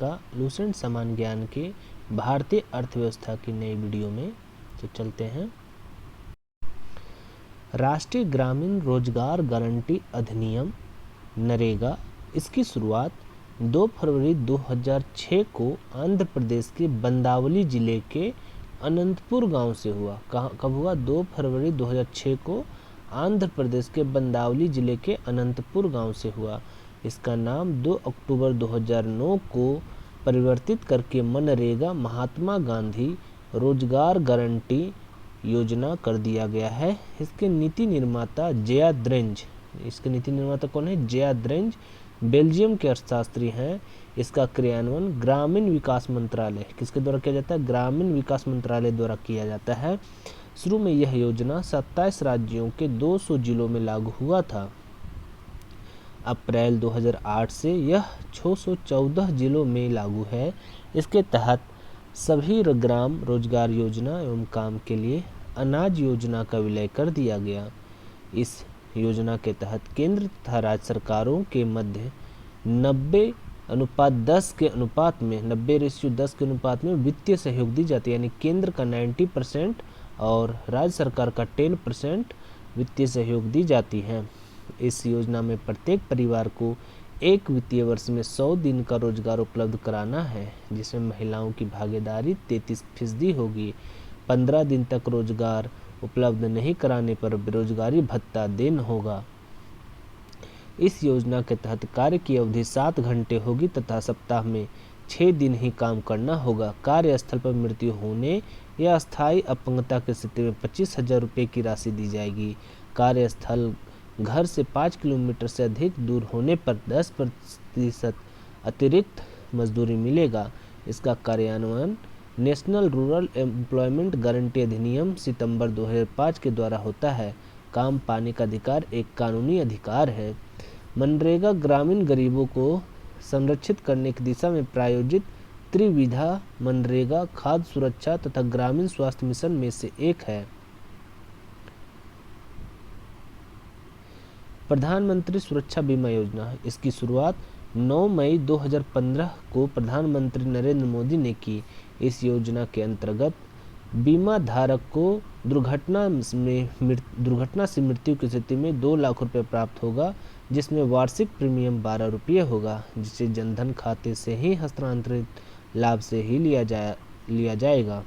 का लूसेंट समान ज्ञान के भारतीय अर्थव्यवस्था की नई वीडियो में तो चलते हैं। राष्ट्रीय ग्रामीण रोजगार गारंटी अधिनियम नरेगा, इसकी शुरुआत 2 फरवरी 2006 को आंध्र प्रदेश के बंदावली जिले के अनंतपुर गांव से हुआ। कब हुआ? 2 फरवरी 2006 को आंध्र प्रदेश के बंदावली जिले के अनंतपुर गांव से हुआ। इसका नाम 2 अक्टूबर 2009 को परिवर्तित करके मनरेगा महात्मा गांधी रोजगार गारंटी योजना कर दिया गया है। इसके नीति निर्माता जया द्रेंज, इसके नीति निर्माता कौन है? जया द्रेंज बेल्जियम के अर्थशास्त्री हैं। इसका क्रियान्वयन ग्रामीण विकास मंत्रालय, किसके द्वारा किया जाता है? ग्रामीण विकास मंत्रालय द्वारा किया जाता है। शुरू में यह योजना 27 राज्यों के 200 जिलों में लागू हुआ था। अप्रैल 2008 से यह 614 जिलों में लागू है। इसके तहत सभी ग्राम रोजगार योजना एवं काम के लिए अनाज योजना का विलय कर दिया गया। इस योजना के तहत केंद्र तथा राज्य सरकारों के मध्य 90:10 के अनुपात में 90:10 के अनुपात में वित्तीय सहयोग दी जाती है। यानी केंद्र का 90% और राज्य सरकार का 10% वित्तीय सहयोग दी जाती है। इस योजना में प्रत्येक परिवार को एक वित्तीय वर्ष में 100 दिन का रोजगार उपलब्ध कराना है, जिसमें महिलाओं की भागीदारी 33% होगी। 15 दिन तक रोजगार उपलब्ध नहीं कराने पर बेरोजगारी भत्ता देना होगा। इस योजना के तहत कार्य की अवधि 7 घंटे होगी तथा सप्ताह में 6 दिन ही काम करना होगा। कार्यस्थल पर मृत्यु होने या अस्थायी अपंगता की स्थिति में 25,000 रुपये की राशि दी जाएगी। कार्यस्थल घर से 5 किलोमीटर से अधिक दूर होने पर 10% अतिरिक्त मजदूरी मिलेगा। इसका कार्यान्वयन नेशनल रूरल एम्प्लॉयमेंट गारंटी अधिनियम सितंबर 2005 के द्वारा होता है। काम पाने का अधिकार एक कानूनी अधिकार है। मनरेगा ग्रामीण गरीबों को संरक्षित करने की दिशा में प्रायोजित त्रिविधा मनरेगा खाद्य सुरक्षा तथा ग्रामीण स्वास्थ्य मिशन में से एक है। प्रधानमंत्री सुरक्षा बीमा योजना, इसकी शुरुआत 9 मई 2015 को प्रधानमंत्री नरेंद्र मोदी ने की। इस योजना के अंतर्गत बीमा धारक को दुर्घटना से मृत्यु की स्थिति में 2 लाख रुपए प्राप्त होगा, जिसमें वार्षिक प्रीमियम 12 रुपये होगा, जिसे जनधन खाते से ही हस्तांतरित लाभ से ही लिया जाएगा।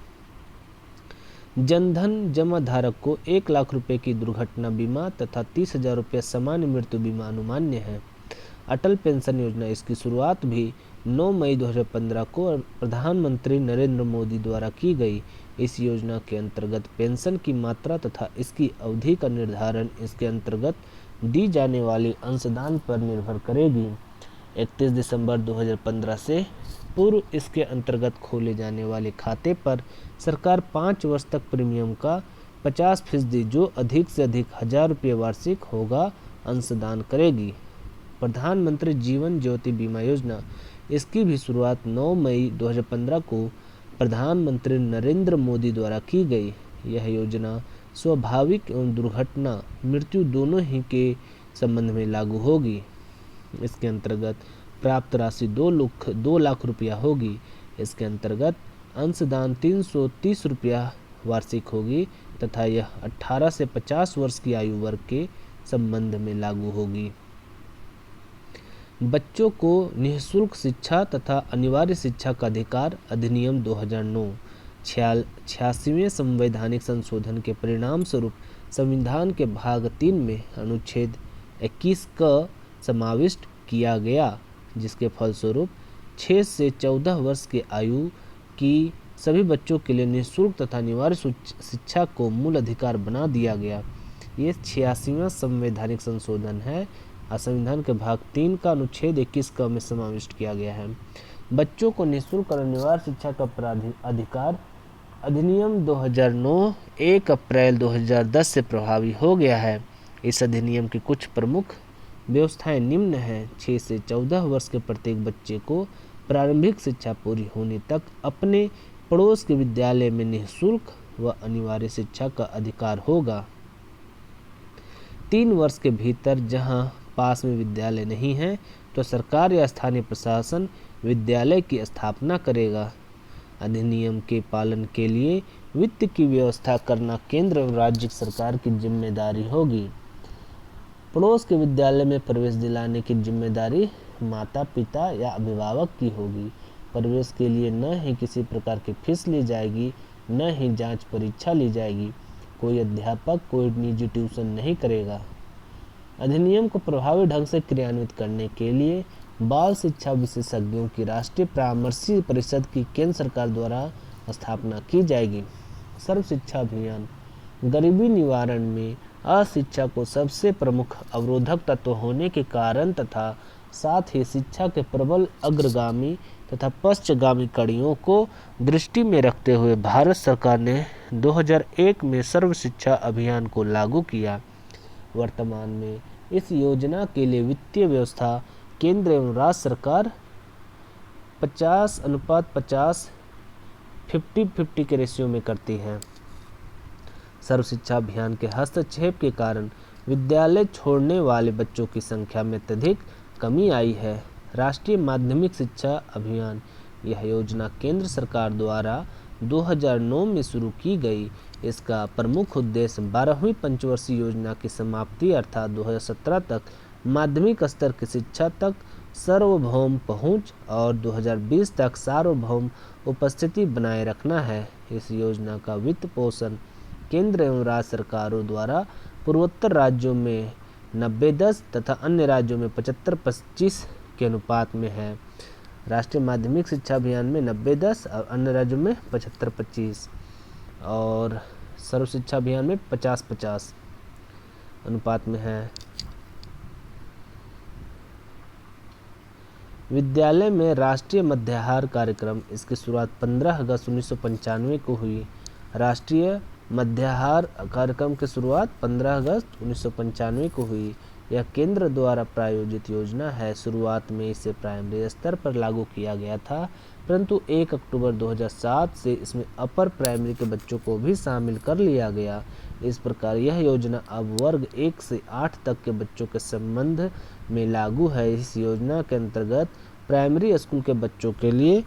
जनधन जमा धारक को 1 लाख रुपए की दुर्घटना बीमा तथा 30,000 रुपये सामान्य मृत्यु बीमा अनुमान्य है। अटल पेंशन योजना, इसकी शुरुआत भी 9 मई 2015 को प्रधानमंत्री नरेंद्र मोदी द्वारा की गई। इस योजना के अंतर्गत पेंशन की मात्रा तथा इसकी अवधि का निर्धारण इसके अंतर्गत दी जाने वाली अंशदान पर निर्भर करेगी। 31 दिसंबर 2015 से पूर्व इसके अंतर्गत खोले जाने वाले खाते पर सरकार 5 वर्ष तक प्रीमियम का 50% जो अधिक से अधिक 1,000 रुपये वार्षिक होगा अंशदान करेगी। प्रधानमंत्री जीवन ज्योति बीमा योजना, इसकी भी शुरुआत 9 मई 2015 को प्रधानमंत्री नरेंद्र मोदी द्वारा की गई। यह योजना स्वाभाविक एवं दुर्घटना मृत्यु दोनों ही के संबंध में लागू होगी। इसके अंतर्गत प्राप्त राशि 2 लाख रुपया होगी। इसके अंतर्गत अंशदान 330 रुपया वार्षिक होगी तथा यह 18 से 50 वर्ष की आयु वर्ग के संबंध में लागू होगी। बच्चों को निःशुल्क शिक्षा तथा अनिवार्य शिक्षा का अधिकार अधिनियम 2009 86वें संवैधानिक संशोधन के परिणाम स्वरूप संविधान के भाग 3 में अनुच्छेद 21 का समाविष्ट किया गया, जिसके फलस्वरूप 6 से 14 वर्ष की आयु की सभी बच्चों के लिए निःशुल्क तथा अनिवार्य शिक्षा को मूल अधिकार बना दिया गया। ये 86वां संवैधानिक संशोधन है। संविधान के भाग 3 का अनुच्छेद 21 का में समाविष्ट किया गया है। बच्चों को निःशुल्क और अनिवार्य शिक्षा का अधिकार अधिनियम 2009 1 अप्रैल 2010 से प्रभावी हो गया है। इस अधिनियम की कुछ प्रमुख व्यवस्थाएं निम्न हैं। 6 से 14 वर्ष के प्रत्येक बच्चे को प्रारंभिक शिक्षा पूरी होने तक अपने पड़ोस के विद्यालय में निःशुल्क व अनिवार्य शिक्षा का अधिकार होगा। 3 वर्ष के भीतर जहां पास में विद्यालय नहीं है तो सरकार या स्थानीय प्रशासन विद्यालय की स्थापना करेगा। अधिनियम के पालन के लिए वित्त की व्यवस्था करना केंद्र और राज्य सरकार की जिम्मेदारी होगी। पड़ोस के विद्यालय में प्रवेश दिलाने की जिम्मेदारी माता पिता या अभिभावक की होगी। प्रवेश के लिए न ही किसी प्रकार की फीस ली जाएगी, न ही जांच परीक्षा ली जाएगी। कोई अध्यापक कोई निजी ट्यूशन नहीं करेगा। अधिनियम को प्रभावी ढंग से क्रियान्वित करने के लिए बाल शिक्षा विशेषज्ञों की राष्ट्रीय परामर्शी परिषद की केंद्र सरकार द्वारा स्थापना की जाएगी। सर्व शिक्षा अभियान गरीबी निवारण में अशिक्षा को सबसे प्रमुख अवरोधक तत्व होने के कारण तथा साथ ही शिक्षा के प्रबल अग्रगामी तथा पश्चगामी कड़ियों को दृष्टि में रखते हुए भारत सरकार ने 2001 में सर्व शिक्षा अभियान को लागू किया। वर्तमान में इस योजना के लिए वित्तीय व्यवस्था केंद्र एवं राज्य सरकार 50:50 50-50 के रेशियो में करती है। सर्व शिक्षा अभियान के हस्तक्षेप के कारण विद्यालय छोड़ने वाले बच्चों की संख्या में अत्यधिक कमी आई है। राष्ट्रीय माध्यमिक शिक्षा अभियान यह योजना केंद्र सरकार द्वारा 2009 में शुरू की गई। इसका प्रमुख उद्देश्य 12वीं पंचवर्षीय योजना की समाप्ति अर्थात 2017 तक माध्यमिक स्तर की शिक्षा तक सार्वभौम पहुंच और 2020 तक सार्वभौम उपस्थिति बनाए रखना है। इस योजना का वित्त पोषण केंद्र एवं राज्य सरकारों द्वारा पूर्वोत्तर राज्यों में 90-10 तथा अन्य राज्यों में 75-25 के अनुपात में है। राष्ट्रीय माध्यमिक शिक्षा अभियान में 90-10 और अन्य राज्यों में 75-25 और सर्व शिक्षा अभियान में 50-50 अनुपात में है। विद्यालय में राष्ट्रीय मध्याहार कार्यक्रम इसकी शुरुआत 15 अगस्त 1995 को हुई। राष्ट्रीय मध्याहार कार्यक्रम की शुरुआत 15 अगस्त 1995 को हुई। यह केंद्र द्वारा प्रायोजित योजना है। शुरुआत में इसे प्राइमरी स्तर पर लागू किया गया था, परंतु 1 अक्टूबर 2007 से इसमें अपर प्राइमरी के बच्चों को भी शामिल कर लिया गया। इस प्रकार यह योजना अब वर्ग 1 से 8 तक के बच्चों के संबंध में लागू है। इस योजना के अंतर्गत प्राइमरी स्कूल के बच्चों के लिए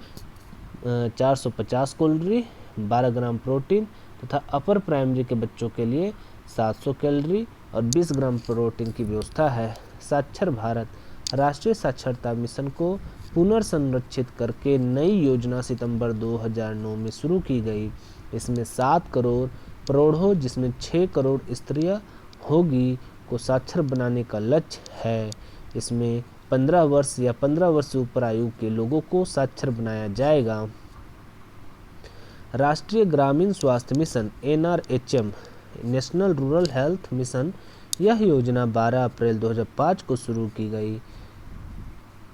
450 कैलोरी 12 ग्राम प्रोटीन तथा अपर प्राइमरी के बच्चों के लिए 700 कैलोरी और 20 ग्राम प्रोटीन की व्यवस्था है। साक्षर भारत राष्ट्रीय साक्षरता मिशन को पुनर्संरक्षित करके नई योजना सितंबर 2009 में शुरू की गई। इसमें 7 करोड़ प्रौढ़ों जिसमें 6 करोड़ स्त्रियां होगी को साक्षर बनाने का लक्ष्य है। इसमें 15 वर्ष या 15 वर्ष से ऊपर आयु के लोगों को साक्षर बनाया जाएगा। राष्ट्रीय ग्रामीण स्वास्थ्य mission NRHM national rural health mission यह योजना 12 अप्रैल 2005 को शुरू की गई।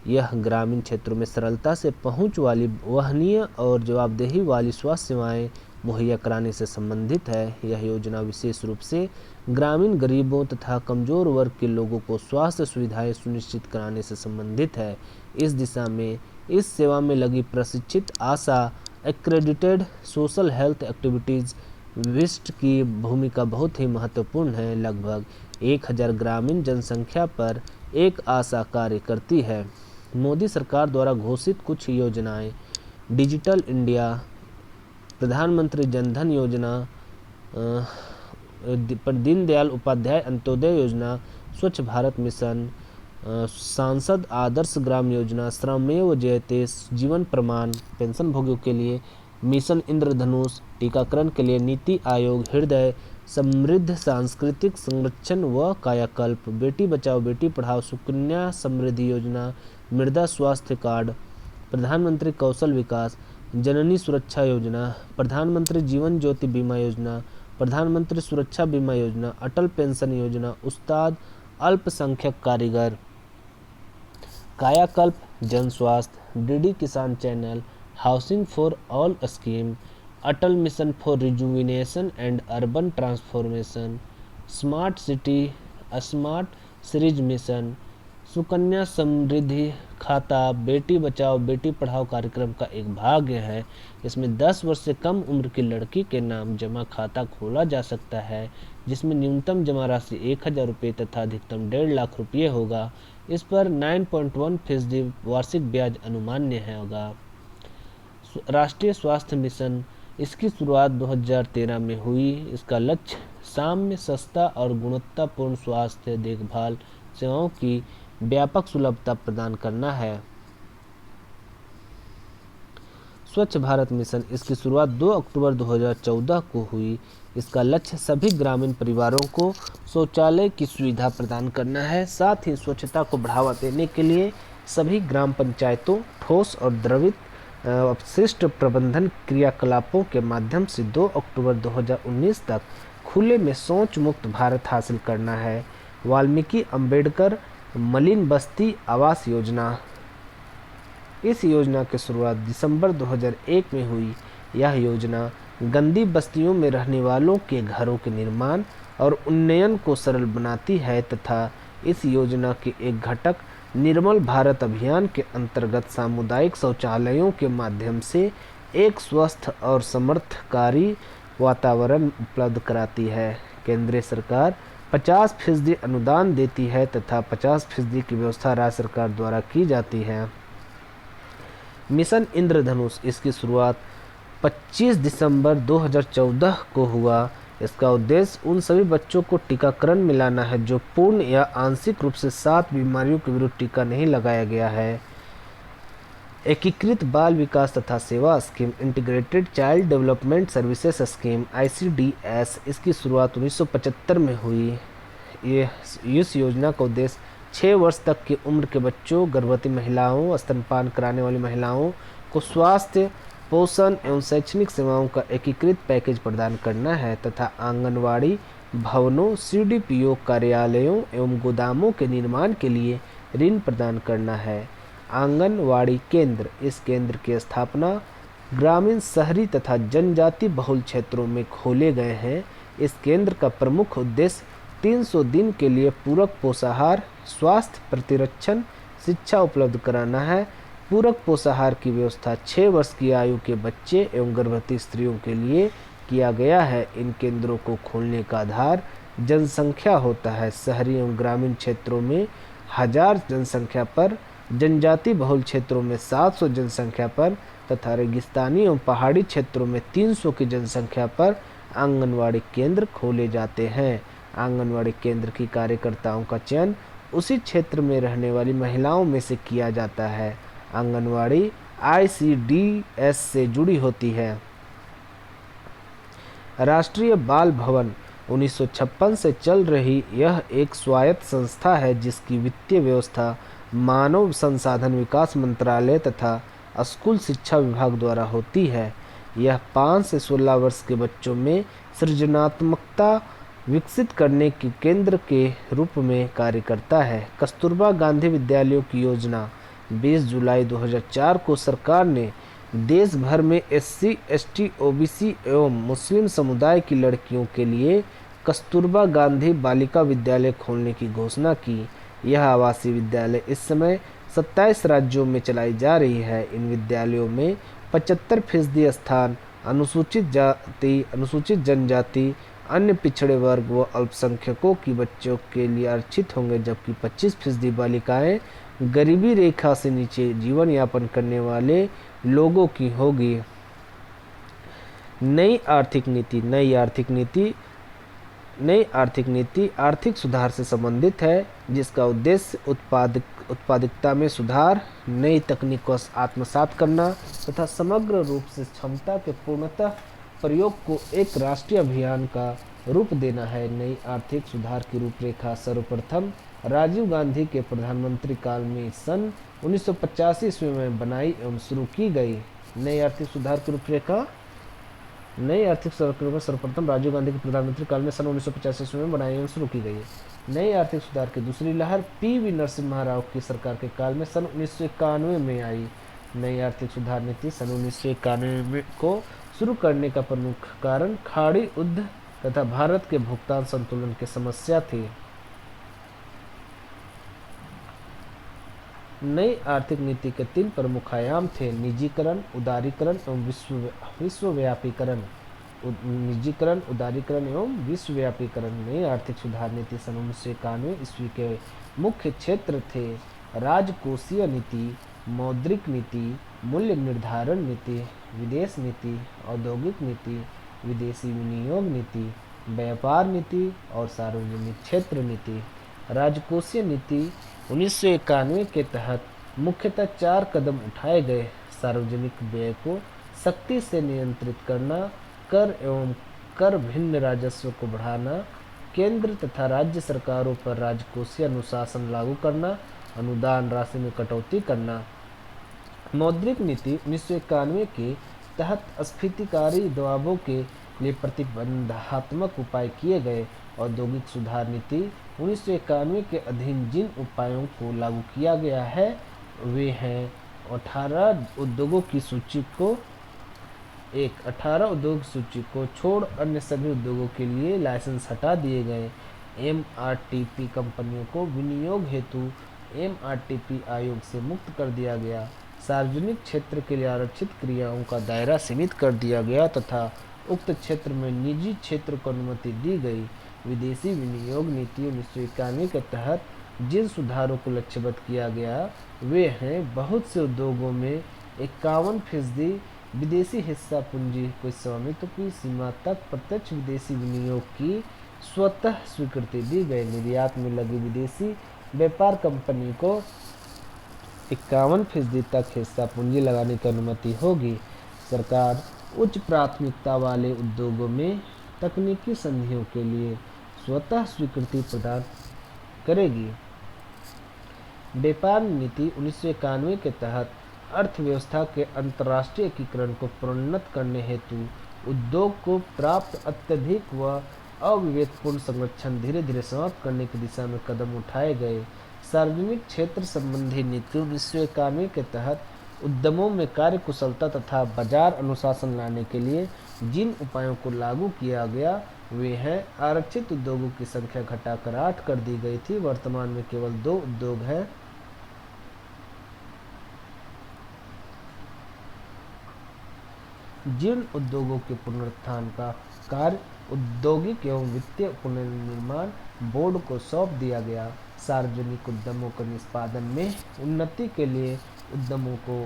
यह ग्रामीण क्षेत्रों में सरलता से पहुंच वाली वहनीय और जवाबदेही वाली स्वास्थ्य सेवाएं मुहैया कराने से संबंधित है। यह योजना विशेष रूप से ग्रामीण गरीबों तथा कमजोर वर्ग के लोगों को स्वास्थ्य सुविधाएं सुनिश्चित कराने से संबंधित है। इस दिशा में इस सेवा में लगी प्रशिक्षित आशा एक्रेडिटेड सोशल हेल्थ एक्टिविटीज़ विस्ट की भूमिका बहुत ही महत्वपूर्ण है। लगभग 1000 ग्रामीण जनसंख्या पर एक आशा कार्य करती है। मोदी सरकार द्वारा घोषित कुछ योजनाएं डिजिटल इंडिया, प्रधानमंत्री जनधन योजना, दीनदयाल उपाध्याय अंत्योदय योजना, स्वच्छ भारत मिशन, सांसद आदर्श ग्राम योजना, श्रमेव जयते जीवन प्रमाण पेंशनभोगियों के लिए, मिशन इंद्रधनुष टीकाकरण के लिए, नीति आयोग, हृदय समृद्ध सांस्कृतिक संरक्षण व कायाकल्प, बेटी बचाओ बेटी पढ़ाओ, सुकन्या समृद्धि योजना, मृदा स्वास्थ्य कार्ड, प्रधानमंत्री कौशल विकास, जननी सुरक्षा योजना, प्रधानमंत्री जीवन ज्योति बीमा योजना, प्रधानमंत्री सुरक्षा बीमा योजना, अटल पेंशन योजना, उस्ताद अल्पसंख्यक कारीगर, कायाकल्प जन स्वास्थ्य, DD Kisan channel, housing for all scheme, Atal mission for rejuvenation and urban transformation, smart city, smart cities mission, Sukanya Samriddhi Khata Beti Bachao Beti Padhao कार्यक्रम का एक भाग है। इसमें 10 वर्ष से कम उम्र की लड़की के नाम जमा खाता खोला जा सकता है, जिसमें न्यूनतम जमा राशि 1000 रुपये तथा अधिकतम 1.5 लाख रुपये होगा। इस पर 9.1% वार्षिक ब्याज अनुमान्य है होगा। राष्ट्रीय स्वास्थ्य मिशन, इसकी शुरुआत 2013 में हुई। इसका लक्ष्य साम्य, सस्ता और गुणवत्तापूर्ण स्वास्थ्य देखभाल सेवाओं की व्यापक सुलभता प्रदान करना है। स्वच्छ भारत मिशन, इसकी शुरुआत 2 अक्टूबर 2014 को हुई। इसका लक्ष्य सभी ग्रामीण परिवारों को शौचालय की सुविधा प्रदान करना है। साथ ही स्वच्छता को बढ़ावा देने के लिए सभी ग्राम पंचायतों ठोस और द्रवित अपशिष्ट प्रबंधन क्रियाकलापों के माध्यम से 2 अक्टूबर 2019 तक खुले में शौच मुक्त भारत हासिल करना है। वाल्मीकि अंबेडकर मलिन बस्ती आवास योजना, इस योजना की शुरुआत दिसंबर 2001 में हुई। यह योजना गंदी बस्तियों में रहने वालों के घरों के निर्माण और उन्नयन को सरल बनाती है तथा इस योजना के एक घटक निर्मल भारत अभियान के अंतर्गत सामुदायिक शौचालयों के माध्यम से एक स्वस्थ और समर्थकारी वातावरण उपलब्ध कराती है। केंद्रीय सरकार 50% अनुदान देती है तथा 50% की व्यवस्था राज्य सरकार द्वारा की जाती है। मिशन इंद्रधनुष, इसकी शुरुआत 25 दिसंबर 2014 को हुआ। इसका उद्देश्य उन सभी बच्चों को टीकाकरण में लाना है जो पूर्ण या आंशिक रूप से 7 बीमारियों के विरुद्ध टीका नहीं लगाया गया है। एकीकृत बाल विकास तथा सेवा scheme, integrated child development services scheme ICDS, इसकी शुरुआत 1975 में हुई। इस योजना का उद्देश्य 6 वर्ष तक की उम्र के बच्चों, गर्भवती महिलाओं, स्तनपान कराने वाली महिलाओं को स्वास्थ्य, पोषण एवं शैक्षणिक सेवाओं का एकीकृत पैकेज प्रदान करना है तथा आंगनवाड़ी भवनों, CDPO कार्यालयों एवं गोदामों के निर्माण के लिए ऋण प्रदान करना है। आंगनवाड़ी केंद्र, इस केंद्र की स्थापना ग्रामीण, शहरी तथा जनजाति बहुल क्षेत्रों में खोले गए हैं। इस केंद्र का प्रमुख उद्देश्य 300 दिन के लिए पूरक पोषाहार, स्वास्थ्य प्रतिरक्षण, शिक्षा उपलब्ध कराना है। पूरक पोषाहार की व्यवस्था 6 वर्ष की आयु के बच्चे एवं गर्भवती स्त्रियों के लिए किया गया है। इन केंद्रों को खोलने का आधार जनसंख्या होता है। शहरी एवं ग्रामीण क्षेत्रों में 1000 जनसंख्या पर, जनजाति बहुल क्षेत्रों में 700 जनसंख्या पर तथा रेगिस्तानी एवं पहाड़ी क्षेत्रों में 300 की जनसंख्या पर आंगनवाड़ी केंद्र खोले जाते हैं। आंगनवाड़ी केंद्र की कार्यकर्ताओं का चयन उसी क्षेत्र में रहने वाली महिलाओं में से किया जाता है। आंगनवाड़ी ICDS से जुड़ी होती है। राष्ट्रीय बाल भवन 1956 से चल रही यह एक स्वायत्त संस्था है जिसकी वित्तीय व्यवस्था मानव संसाधन विकास मंत्रालय तथा स्कूल शिक्षा विभाग द्वारा होती है। यह 5 से 16 वर्ष के बच्चों में सृजनात्मकता विकसित करने के केंद्र के रूप में कार्य करता है। कस्तूरबा गांधी विद्यालयों की योजना 20 जुलाई 2004 को सरकार ने देश भर में SC, ST, OBC एवं मुस्लिम समुदाय की लड़कियों के लिए कस्तूरबा गांधी बालिका विद्यालय खोलने की घोषणा की। यह आवासीय विद्यालय इस समय 27 राज्यों में चलाई जा रही है। इन विद्यालयों में 75% स्थान अनुसूचित जाति, अनुसूचित जनजाति, अन्य पिछड़े वर्ग व अल्पसंख्यकों की बच्चों के लिए आरक्षित होंगे, जबकि 25% बालिकाएं गरीबी रेखा से नीचे जीवन यापन करने वाले लोगों की होगी। नई आर्थिक नीति आर्थिक सुधार से संबंधित है जिसका उद्देश्य उत्पादकता में सुधार, नई तकनीक को आत्मसात करना तथा समग्र रूप से क्षमता के पूर्णतः प्रयोग को एक राष्ट्रीय अभियान का रूप देना है। नई आर्थिक सुधार की रूपरेखा सर्वप्रथम राजीव गांधी के प्रधानमंत्री काल में सन 1985 ईस्वी में बनाई एवं शुरू की गई। नई आर्थिक सुधार की रूपरेखा सर्वप्रथम राजीव गांधी के प्रधानमंत्री काल में सन 1985 ईस्वी में बनाई एवं शुरू की गई। नई आर्थिक सुधार की दूसरी लहर PV नरसिम्हा राव की सरकार के काल में सन 1991 में आई। नई आर्थिक सुधार नीति सन 1991 को शुरू करने का प्रमुख कारण खाड़ी युद्ध तथा भारत के भुगतान संतुलन की समस्या थी। नई आर्थिक नीति के 3 प्रमुख आयाम थे: निजीकरण, उदारीकरण एवं विश्वव्यापीकरण। निजीकरण, उदारीकरण एवं विश्वव्यापीकरण। नई आर्थिक सुधार नीति सन 1991 ईस्वी के मुख्य क्षेत्र थे राजकोषीय नीति, मौद्रिक नीति, मूल्य निर्धारण नीति, विदेश नीति, औद्योगिक नीति, विदेशी विनियोग नीति, व्यापार नीति और सार्वजनिक क्षेत्र नीति। राजकोषीय नीति 1991 के तहत मुख्यतः 4 कदम उठाए गए। सार्वजनिक व्यय को सख्ती से नियंत्रित करना, कर एवं कर भिन्न राजस्व को बढ़ाना, केंद्र तथा राज्य सरकारों पर राजकोषीय अनुशासन लागू करना, अनुदान राशि में कटौती करना। मौद्रिक नीति 1991 के तहत अस्फीतिकारी दबावों के लिए प्रतिबंधात्मक उपाय किए गए। औद्योगिक सुधार नीति 1991 के अधीन जिन उपायों को लागू किया गया है वे हैं 18 उद्योगों की सूची को 18 उद्योग सूची को छोड़ अन्य सभी उद्योगों के लिए लाइसेंस हटा दिए गए। एमआरटीपी कंपनियों को विनियोग हेतु एमआरटीपी आयोग से मुक्त कर दिया गया। सार्वजनिक क्षेत्र के लिए आरक्षित क्रियाओं का दायरा सीमित कर दिया गया तथा उक्त क्षेत्र में निजी क्षेत्र को अनुमति दी गई। विदेशी विनियोग नीति 1991 के तहत जिन सुधारों को लक्ष्यबद्ध किया गया वे हैं बहुत से उद्योगों में 51% विदेशी हिस्सा पूंजी को स्वामित्व की सीमा तक प्रत्यक्ष विदेशी विनियोग की स्वतः स्वीकृति दी गई। निर्यात में लगी विदेशी व्यापार कंपनी को 51% तक हिस्सा पूंजी लगाने की अनुमति होगी। सरकार उच्च प्राथमिकता वाले उद्योगों में तकनीकी संधियों के लिए स्वतः स्वीकृति प्रदान करेगी। व्यापार नीति 1991 के तहत अर्थव्यवस्था के अंतर्राष्ट्रीय एकीकरण को प्रोन्नत करने हेतु उद्योग को प्राप्त अत्यधिक व अविवेकपूर्ण संरक्षण धीरे धीरे समाप्त करने की दिशा में कदम उठाए गए। सार्वजनिक क्षेत्र संबंधी नीति 1991 के तहत उद्यमों में कार्य कुशलता तथा बाजार अनुशासन लाने के लिए जिन उपायों को लागू किया गया वे हैं आरक्षित उद्योगों की संख्या घटाकर 8 कर दी गई थी। वर्तमान में केवल 2 उद्योग हैं। जिन उद्योगों के पुनरुत्थान का कार्य औद्योगिक एवं वित्तीय पुनर्निर्माण बोर्ड को सौंप दिया गया। सार्वजनिक उद्यमों के निष्पादन में उन्नति के लिए उद्यमों को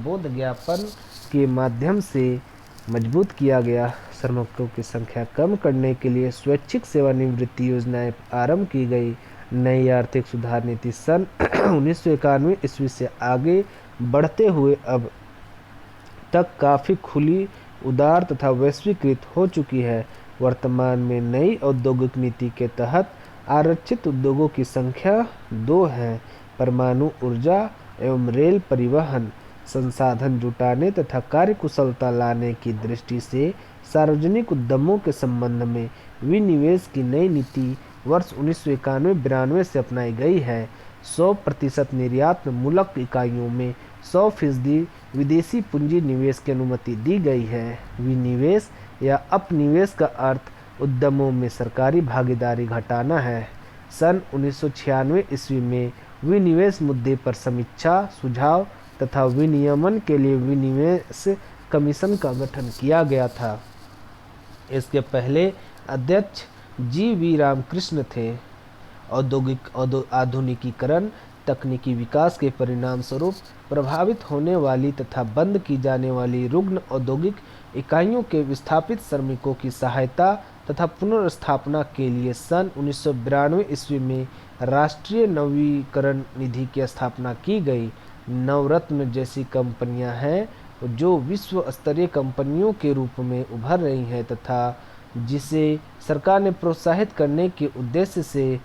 बोध ज्ञापन के माध्यम से मजबूत किया गया। श्रमिकों की संख्या कम करने के लिए स्वैच्छिक सेवानिवृत्ति योजनाएं आरंभ की गई। नई आर्थिक सुधार नीति सन 1991 ईस्वी से आगे बढ़ते हुए अब तक काफ़ी खुली, उदार तथा वैश्वीकृत हो चुकी है। वर्तमान में नई औद्योगिक नीति के तहत आरक्षित उद्योगों की संख्या 2 है। परमाणु ऊर्जा एवं रेल परिवहन, संसाधन जुटाने तथा कार्यकुशलता लाने की दृष्टि से सार्वजनिक उद्यमों के संबंध में विनिवेश की नई नीति वर्ष 1991-92 से अपनाई गई है। 100% निर्यात मूलक इकाइयों में 100% विदेशी पूंजी निवेश की अनुमति दी गई है। विनिवेश या अपनिवेश का अर्थ उद्यमों में सरकारी भागीदारी घटाना है। सन 1996 ईस्वी में विनिवेश मुद्दे पर समीक्षा, सुझाव तथा विनियमन के लिए विनिवेश कमीशन का गठन किया गया था। इसके पहले अध्यक्ष जी.वी. रामकृष्ण थे। आधुनिकीकरण, तकनीकी विकास के परिणाम स्वरूप प्रभावित होने वाली तथा बंद की जाने वाली रुग्ण औद्योगिक इकाइयों के विस्थापित श्रमिकों की सहायता तथा पुनर्स्थापना के लिए सन 1992 ईस्वी में राष्ट्रीय नवीकरण निधि की स्थापना की गई। नवरत्न जैसी कंपनियां हैं जो विश्व स्तरीय कंपनियों के रूप में उभर रही हैं तथा जिसे सरकार ने प्रोत्साहित करने के उद्देश्य से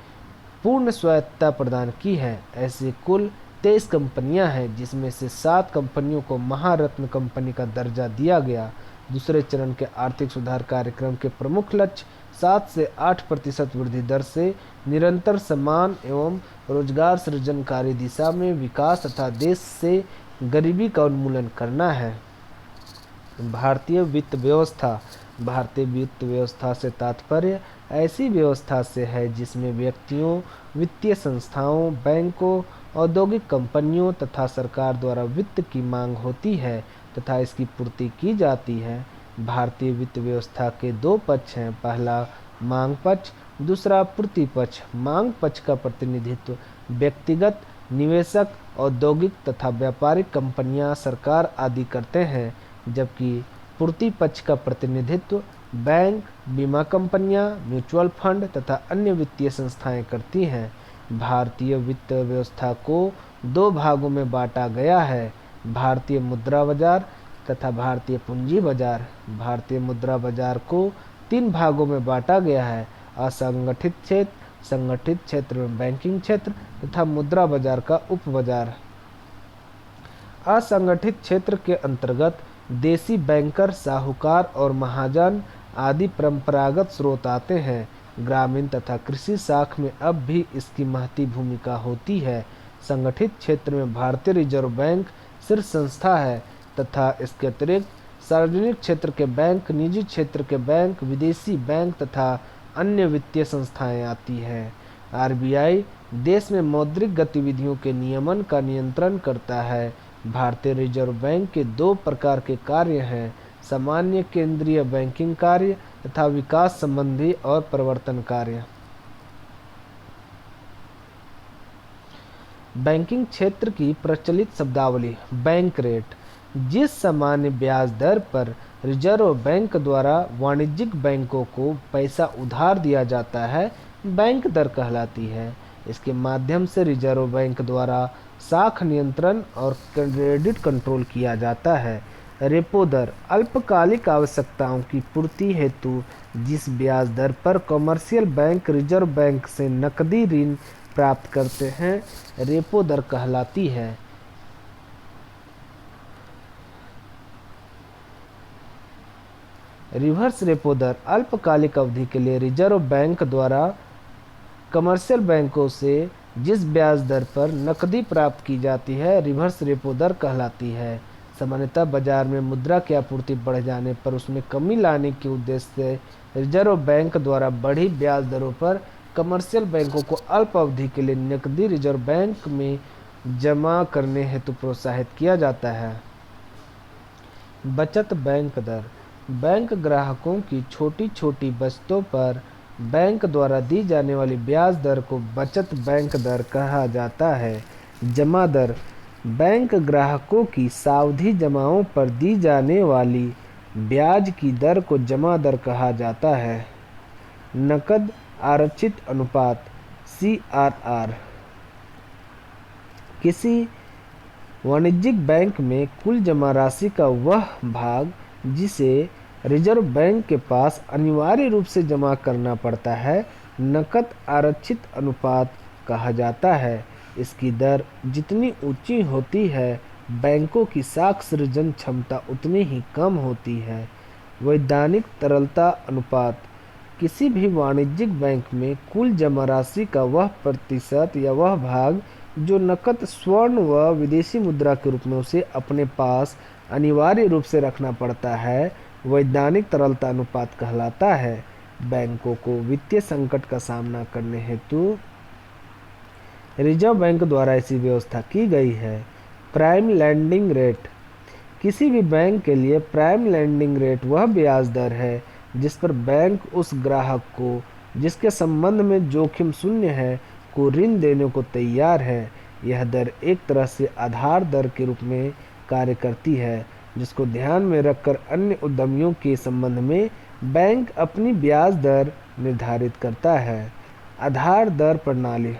पूर्ण स्वायत्तता प्रदान की है। ऐसे कुल 23 कंपनियां हैं जिसमें से 7 कंपनियों को महारत्न कंपनी का दर्जा दिया गया। दूसरे चरण के आर्थिक सुधार कार्यक्रम के प्रमुख लक्ष्य 7 से 8% वृद्धि दर से निरंतर समान एवं रोजगार सृजनकारी दिशा में विकास तथा देश से गरीबी का उन्मूलन करना है। भारतीय वित्त व्यवस्था से तात्पर्य ऐसी व्यवस्था से है जिसमें व्यक्तियों, वित्तीय संस्थाओं, बैंकों, औद्योगिक कंपनियों तथा सरकार द्वारा वित्त की मांग होती है तथा इसकी पूर्ति की जाती है। भारतीय वित्त व्यवस्था के 2 पक्ष हैं, पहला मांग पक्ष, दूसरा पूर्ति पक्ष। मांग पक्ष का प्रतिनिधित्व व्यक्तिगत निवेशक, औद्योगिक तथा व्यापारिक कंपनियां, सरकार आदि करते हैं, जबकि पूर्ति पक्ष का प्रतिनिधित्व बैंक, बीमा कंपनियां, म्यूचुअल फंड तथा अन्य वित्तीय संस्थाएं करती हैं। भारतीय वित्त व्यवस्था को दो भागों में बांटा गया है, भारतीय मुद्रा बाजार तथा भारतीय पूंजी बाजार। भारतीय मुद्रा बाजार को तीन भागों में बांटा गया है, असंगठित क्षेत्र, संगठित क्षेत्र में बैंकिंग क्षेत्र तथा मुद्रा बाजार का उप बाजार। असंगठित क्षेत्र के अंतर्गत देसी बैंकर, साहूकार और महाजन आदि परंपरागत स्रोत आते हैं। ग्रामीण तथा कृषि शाख में अब भी इसकी महती भूमिका होती है। संगठित क्षेत्र में भारतीय रिजर्व बैंक शीर्ष संस्था है तथा इसके अतिरिक्त सार्वजनिक क्षेत्र के बैंक, निजी क्षेत्र के बैंक, विदेशी बैंक तथा अन्य वित्तीय संस्थाएं आती हैं। आरबीआई देश में मौद्रिक गतिविधियों के नियमन का नियंत्रण करता है। भारतीय रिजर्व बैंक के दो प्रकार के कार्य हैं, सामान्य केंद्रीय बैंकिंग कार्य तथा विकास संबंधी और प्रवर्तन कार्य। बैंकिंग क्षेत्र की प्रचलित शब्दावली। बैंक रेट, जिस सामान्य ब्याज दर पर रिजर्व बैंक द्वारा वाणिज्यिक बैंकों को पैसा उधार दिया जाता है, बैंक दर कहलाती है। इसके माध्यम से रिजर्व बैंक द्वारा साख नियंत्रण और क्रेडिट कंट्रोल किया जाता है। रेपो दर, अल्पकालिक आवश्यकताओं की पूर्ति हेतु जिस ब्याज दर पर कमर्शियल बैंक रिजर्व बैंक से नकदी ऋण प्राप्त करते हैं, रेपो दर कहलाती है। रिवर्स रेपो दर, अल्पकालिक अवधि के लिए रिजर्व बैंक द्वारा कमर्शियल बैंकों से जिस ब्याज दर पर नकदी प्राप्त की जाती है, रिवर्स रेपो दर कहलाती है। सामान्यतः बाजार में मुद्रा की आपूर्ति बढ़ जाने पर उसमें कमी लाने के उद्देश्य से रिजर्व बैंक द्वारा बढ़ी ब्याज दरों पर कमर्शियल बैंकों को अल्प अवधि के लिए नकदी रिजर्व बैंक में जमा करने हेतु प्रोत्साहित किया जाता है। बचत बैंक दर, बैंक ग्राहकों की छोटी छोटी बचतों पर बैंक द्वारा दी जाने वाली ब्याज दर को बचत बैंक दर कहा जाता है। जमा दर, बैंक ग्राहकों की सावधि जमाओं पर दी जाने वाली ब्याज की दर को जमा दर कहा जाता है। नकद आरक्षित अनुपात CRR, किसी वाणिज्यिक बैंक में कुल जमा राशि का वह भाग जिसे रिजर्व बैंक के पास अनिवार्य रूप से जमा करना पड़ता है, नकद आरक्षित अनुपात कहा जाता है। इसकी दर जितनी ऊंची होती है, बैंकों की साख सृजन क्षमता उतनी ही कम होती है। वैधानिक तरलता अनुपात, किसी भी वाणिज्यिक बैंक में कुल जमा राशि का वह प्रतिशत या वह भाग जो नकद, स्वर्ण व विदेशी मुद्रा के रूप में उसे अपने पास अनिवार्य रूप से रखना पड़ता है, वैधानिक तरलता अनुपात कहलाता है। बैंकों को वित्तीय संकट का सामना करने हेतु रिजर्व बैंक द्वारा ऐसी व्यवस्था की गई है। प्राइम लैंडिंग रेट, किसी भी बैंक के लिए प्राइम लैंडिंग रेट वह ब्याज दर है जिस पर बैंक उस ग्राहक को जिसके संबंध में जोखिम शून्य है को ऋण देने को तैयार है। यह दर एक तरह से आधार दर के रूप में कार्य करती है, जिसको ध्यान में रखकर अन्य उद्यमियों के संबंध में बैंक अपनी ब्याज दर निर्धारित करता है। आधार दर प्रणाली,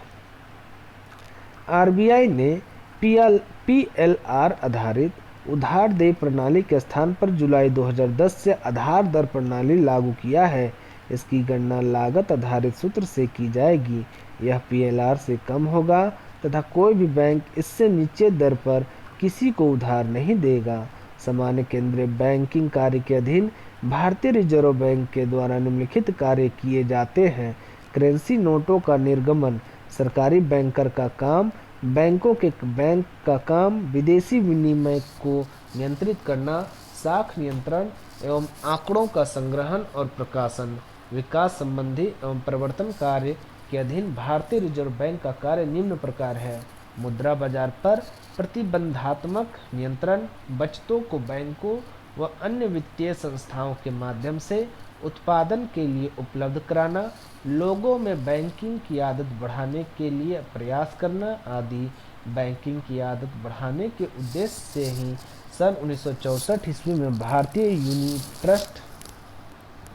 आरबीआई ने PLR आधारित उधार देय प्रणाली के स्थान पर जुलाई 2010 से आधार दर प्रणाली लागू किया है। इसकी गणना लागत आधारित सूत्र से की जाएगी। यह PLR से कम होगा तथा कोई भी बैंक इससे नीचे दर पर किसी को उधार नहीं देगा। सामान्य केंद्रीय बैंकिंग कार्य के अधीन भारतीय रिजर्व बैंक के द्वारा निम्नलिखित कार्य किए जाते हैं। करेंसी नोटों का निर्गमन, सरकारी बैंकर का काम, बैंकों के बैंक का काम, विदेशी विनिमय को नियंत्रित करना, साख नियंत्रण एवं आंकड़ों का संग्रहण और प्रकाशन, विकास संबंधी एवं प्रवर्तन कार्य के अधीन भारतीय रिजर्व बैंक का कार्य निम्न प्रकार है। मुद्रा बाजार पर प्रतिबंधात्मक नियंत्रण, बचतों को बैंकों व अन्य वित्तीय संस्थाओं के माध्यम से उत्पादन के लिए उपलब्ध कराना, लोगों में बैंकिंग की आदत बढ़ाने के लिए प्रयास करना आदि। बैंकिंग की आदत बढ़ाने के उद्देश्य से ही सन 1964 ईस्वी में भारतीय यूनियन ट्रस्ट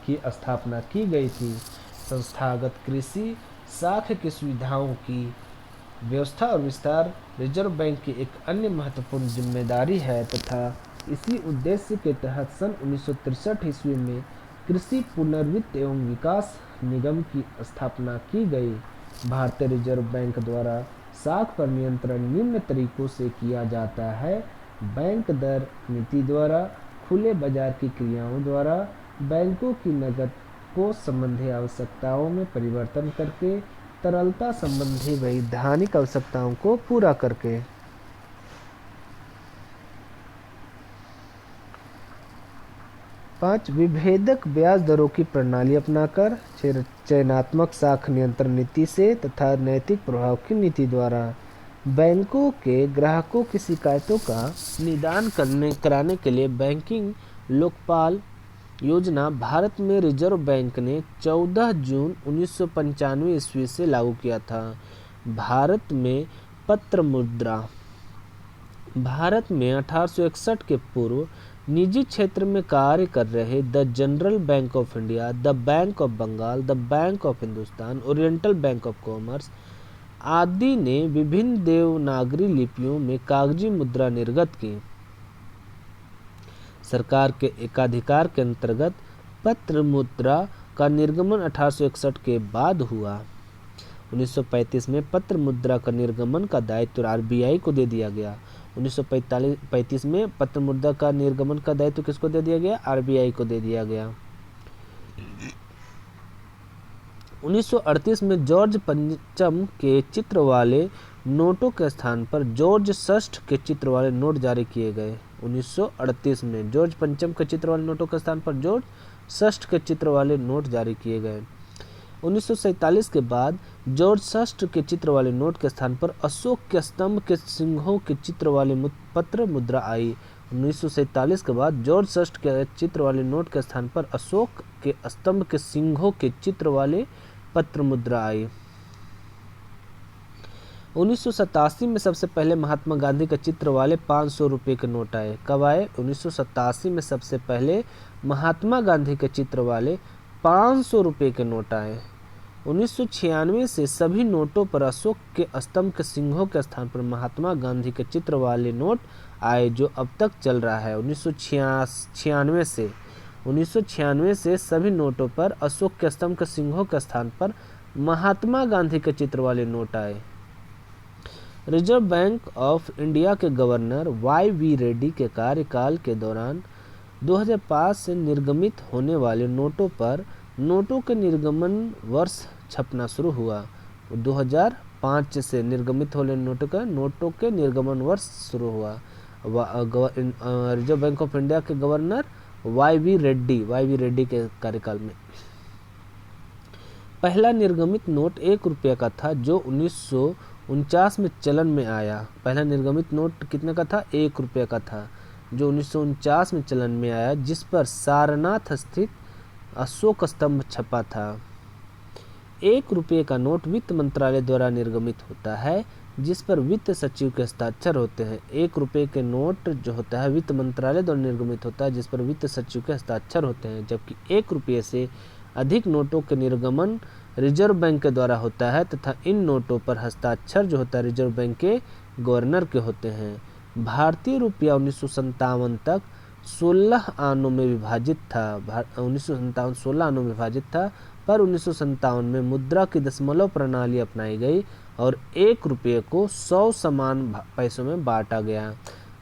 की स्थापना की गई थी। संस्थागत कृषि साख की सुविधाओं की व्यवस्था और विस्तार रिजर्व बैंक की एक अन्य महत्वपूर्ण जिम्मेदारी है तथा इसी उद्देश्य के तहत सन 1963 ईस्वी में कृषि पुनर्वित्त एवं विकास निगम की स्थापना की गई। भारतीय रिजर्व बैंक द्वारा साख पर नियंत्रण निम्न तरीकों से किया जाता है। बैंक दर नीति द्वारा, खुले बाजार की क्रियाओं द्वारा, बैंकों की नकद कोष संबंधी आवश्यकताओं में परिवर्तन करके, तरलता संबंधी वैधानिक आवश्यकताओं को पूरा करके। 5 विभेदक ब्याज दरों की प्रणाली अपनाकर, चयनात्मक साख नियंत्रण नीति से तथा नैतिक प्रभाव की नीति द्वारा बैंकों के ग्राहकों की शिकायतों का निदान कराने के लिए बैंकिंग लोकपाल योजना भारत में रिजर्व बैंक ने 14 जून 1995 ईस्वी से लागू किया था। भारत में पत्र मुद्रा। भारत में 1861 के पूर्व निजी क्षेत्र में कार्य कर रहे the general bank of India, the bank of Bengal, the bank of Hindustan, oriental bank of commerce आदि ने विभिन्न देवनागरी लिपियों में कागजी मुद्रा निर्गत की। सरकार के एकाधिकार के अंतर्गत पत्र मुद्रा का निर्गमन 1861 के बाद हुआ। 1935 में पत्र मुद्रा का निर्गमन का दायित्व आरबीआई को दे दिया गया। 1935 में पत्र मुद्रा का निर्गमन का दायित्व किसको दे दिया गया? आरबीआई को दे दिया गया। 1938 में जॉर्ज पंचम के चित्र वाले नोटों के स्थान पर जॉर्ज षष्ठ के चित्र वाले नोट जारी किए गए। 1938 में जॉर्ज पंचम के चित्र वाले नोटों के स्थान पर जॉर्ज षष्ठ के चित्र वाले नोट जारी किए गए। 1947 के बाद जॉर्ज षष्ठ के चित्र वाले नोट के स्थान पर अशोक के स्तंभ के सिंहों के चित्र वाले पत्र मुद्रा आई। 1947 के बाद जॉर्ज षष्ठ के चित्र वाले नोट के स्थान पर अशोक के स्तंभ के सिंहों के चित्र वाले पत्र मुद्रा आई। 1987 में सबसे पहले महात्मा गांधी के चित्र वाले 500 रुपये के नोट आए। कब आए? 1987 में सबसे पहले महात्मा गांधी के चित्र वाले 500 रुपये के नोट आए। 1996 से सभी नोटों पर अशोक के स्तंभ के सिंहों के स्थान पर महात्मा गांधी के चित्र वाले नोट आए, जो अब तक चल रहा है। 1996 से सभी नोटों पर अशोक के स्तंभ के सिंहों के स्थान पर महात्मा गांधी के चित्र वाले नोट आए। रिजर्व बैंक ऑफ इंडिया के गवर्नर वाई.वी. रेड्डी के कार्यकाल के दौरान 2005 से निर्गमित होने वाले नोटों पर नोटों के निर्गमन वर्ष छपना शुरू हुआ। 2005 से निर्गमित होने नोटों के निर्गमन वर्ष शुरू हुआ। रिजर्व बैंक ऑफ इंडिया के गवर्नर वाई.वी. रेड्डी के कार्यकाल में पहला निर्गमित नोट 1 रुपये का था, जो 1949 में चलन में आया। पहला निर्गमित नोट कितने का था? 1 रुपये का था, जो 1949 में चलन में आया, जिस पर सारनाथ स्थित अशोक स्तंभ छपा था। 1 रुपये का नोट वित्त मंत्रालय द्वारा निर्गमित होता है, जिस पर वित्त सचिव के हस्ताक्षर होते हैं। 1 रुपये के नोट जो होता है वित्त मंत्रालय द्वारा निर्गमित होता है, जिस पर वित्त सचिव के हस्ताक्षर होते हैं, जबकि 1 रुपये से अधिक नोटों के निर्गमन रिजर्व बैंक के द्वारा होता है तथा इन नोटों पर हस्ताक्षर जो होता है रिजर्व बैंक के गवर्नर के होते हैं। भारतीय रुपया 1957 तक 16 आनों में विभाजित था। 1957 16 आनों में विभाजित था, पर 1957 में मुद्रा की दशमलव प्रणाली अपनाई गई और 1 रुपये को 100 समान पैसों में बांटा गया।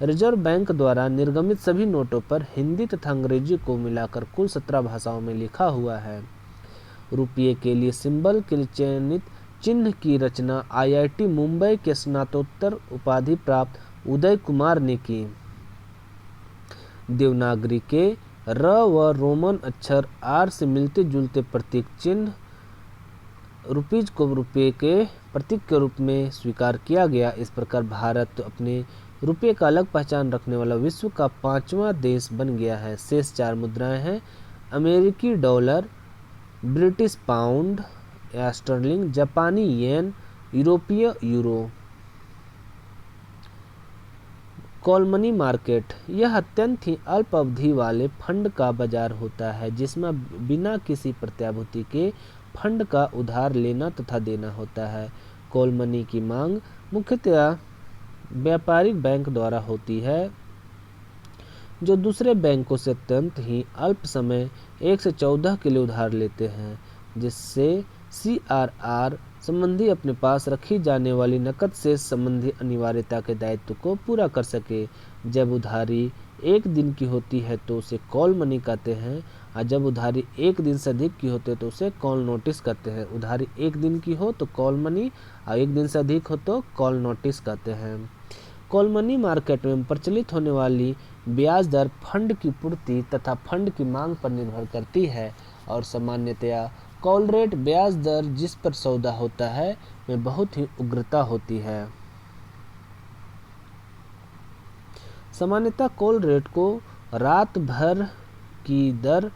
रिजर्व बैंक द्वारा निर्गमित सभी नोटों पर हिंदी तथा अंग्रेजी को मिलाकर कुल 17 भाषाओं में लिखा हुआ है। रुपये के लिए सिंबल के लिए चयनित चिन्ह की रचना आईआईटी मुंबई के स्नातकोत्तर उपाधि प्राप्त उदय कुमार ने की। देवनागरी के र व रोमन अक्षर आर से मिलते जुलते प्रतीक चिन्ह रुपीज को रुपये के प्रतीक के रूप में स्वीकार किया गया। इस प्रकार भारत अपने रुपये का अलग पहचान रखने वाला विश्व का 5वां देश बन गया है। शेष 4 मुद्राएं हैं: अमेरिकी डॉलर, ब्रिटिश पाउंड, या स्टर्लिंग, जापानी येन, यूरोपीय यूरो। कॉल मनी मार्केट यह अत्यंत ही अल्प अवधि वाले फंड का बाजार होता है जिसमें बिना किसी प्रत्याभूति के फंड का उधार लेना तथा देना होता है। कॉल मनी की मांग मुख्यतया व्यापारिक बैंक द्वारा होती है जो दूसरे बैंकों से अत्यंत ही अल्प समय 1 से 14 के लिए उधार लेते हैं, जिससे CRR संबंधी अपने पास रखी जाने वाली नकद से संबंधी अनिवार्यता के दायित्व को पूरा कर सके। जब उधारी 1 दिन की होती है तो उसे कॉल मनी कहते हैं, और जब उधारी 1 दिन से अधिक की होती है तो उसे कॉल नोटिस कहते हैं। उधारी 1 दिन की हो तो कॉल मनी, और 1 दिन से अधिक हो तो कॉल नोटिस कहते हैं। कॉल मनी मार्केट में प्रचलित होने वाली ब्याज दर फंड की पूर्ति तथा फंड की मांग पर निर्भर करती है, और सामान्यतया कॉल रेट ब्याज दर जिस पर सौदा होता है में बहुत ही उग्रता होती है। सामान्यतः कॉल रेट को रात भर की दर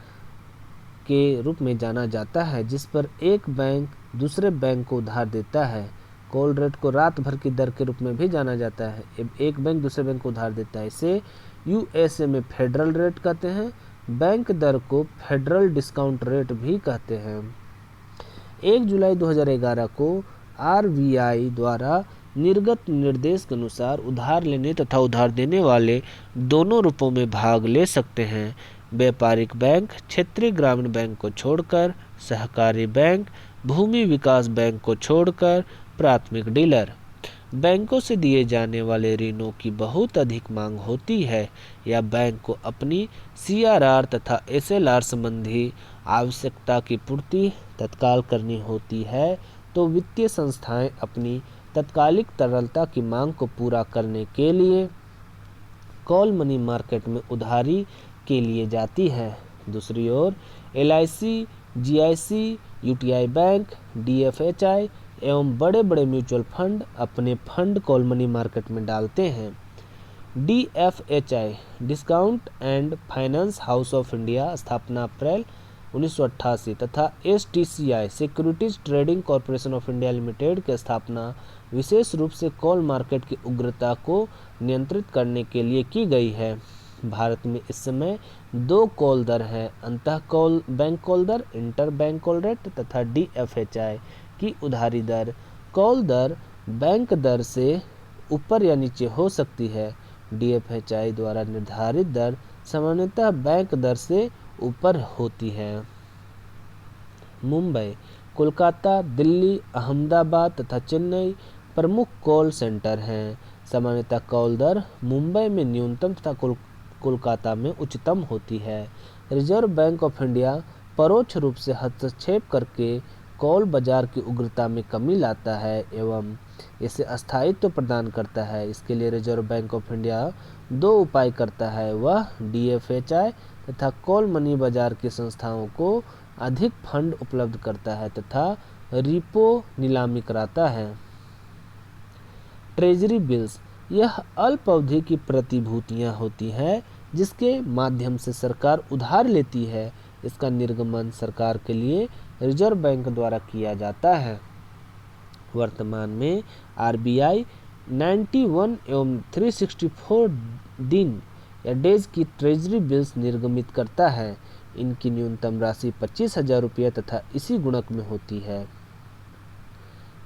के रूप में जाना जाता है जिस पर एक बैंक दूसरे बैंक को उधार देता है। कॉल रेट को रात भर की दर के रूप में भी जाना जाता है, एक बैंक दूसरे बैंक को उधार देता है। इसे USA में फेडरल रेट कहते हैं। बैंक दर को फेडरल डिस्काउंट रेट भी कहते हैं। 1 जुलाई 2011 को RBI द्वारा निर्गत निर्देश के अनुसार उधार लेने तथा उधार देने वाले दोनों रूपों में भाग ले सकते हैं। व्यापारिक बैंक क्षेत्रीय ग्रामीण बैंक को छोड़कर, सहकारी बैंक भूमि विकास बैंक को छोड़कर, प्राथमिक डीलर। बैंकों से दिए जाने वाले ऋणों की बहुत अधिक मांग होती है या बैंक को अपनी CRR तथा SLR संबंधी आवश्यकता की पूर्ति तत्काल करनी होती है तो वित्तीय संस्थाएं अपनी तत्कालिक तरलता की मांग को पूरा करने के लिए कॉल मनी मार्केट में उधारी के लिए जाती है। दूसरी ओर LIC, GIC, UTI bank, DFHI एवं बड़े बड़े म्यूचुअल फंड अपने फंड कॉल मनी मार्केट में डालते हैं। DFHI discount and finance house of India स्थापना अप्रैल 1988 तथा STCI securities trading corporation of India limited की स्थापना विशेष रूप से कॉल मार्केट की उग्रता को नियंत्रित करने के लिए की गई है। भारत में इस समय 2 कॉल दर हैं, अंतः कॉल बैंक कॉल दर इंटर बैंक कॉल रेट तथा DFHI की उधारी दर। कॉल दर बैंक दर से ऊपर या नीचे हो सकती है। DFHI द्वारा निर्धारित दर सामान्यतः बैंक दर से ऊपर होती है। मुंबई, कोलकाता, दिल्ली, अहमदाबाद तथा चेन्नई प्रमुख कॉल सेंटर हैं। सामान्यतः कॉल दर मुंबई में न्यूनतम तथा कोलकाता में उच्चतम होती है। रिजर्व बैंक ऑफ इंडिया परोक्ष रूप से हस्तक्षेप करके कॉल बाजार की उग्रता में कमी लाता है एवं इसे स्थायित्व प्रदान करता है। इसके लिए रिजर्व बैंक ऑफ इंडिया 2 उपाय करता है, वह DFHI तथा कॉल मनी बाजार की संस्थाओं को अधिक फंड उपलब्ध करता है तथा रिपो नीलामी कराता है। ट्रेजरी बिल्स यह अल्प अवधि की प्रतिभूतियां होती हैं जिसके माध्यम से सरकार उधार लेती है। इसका निर्गमन सरकार के लिए रिजर्व बैंक द्वारा किया जाता है। वर्तमान में RBI 91 एवं 364 दिन या डेज की ट्रेजरी बिल्स निर्गमित करता है। इनकी न्यूनतम राशि 25,000 रुपये तथा इसी गुणक में होती है।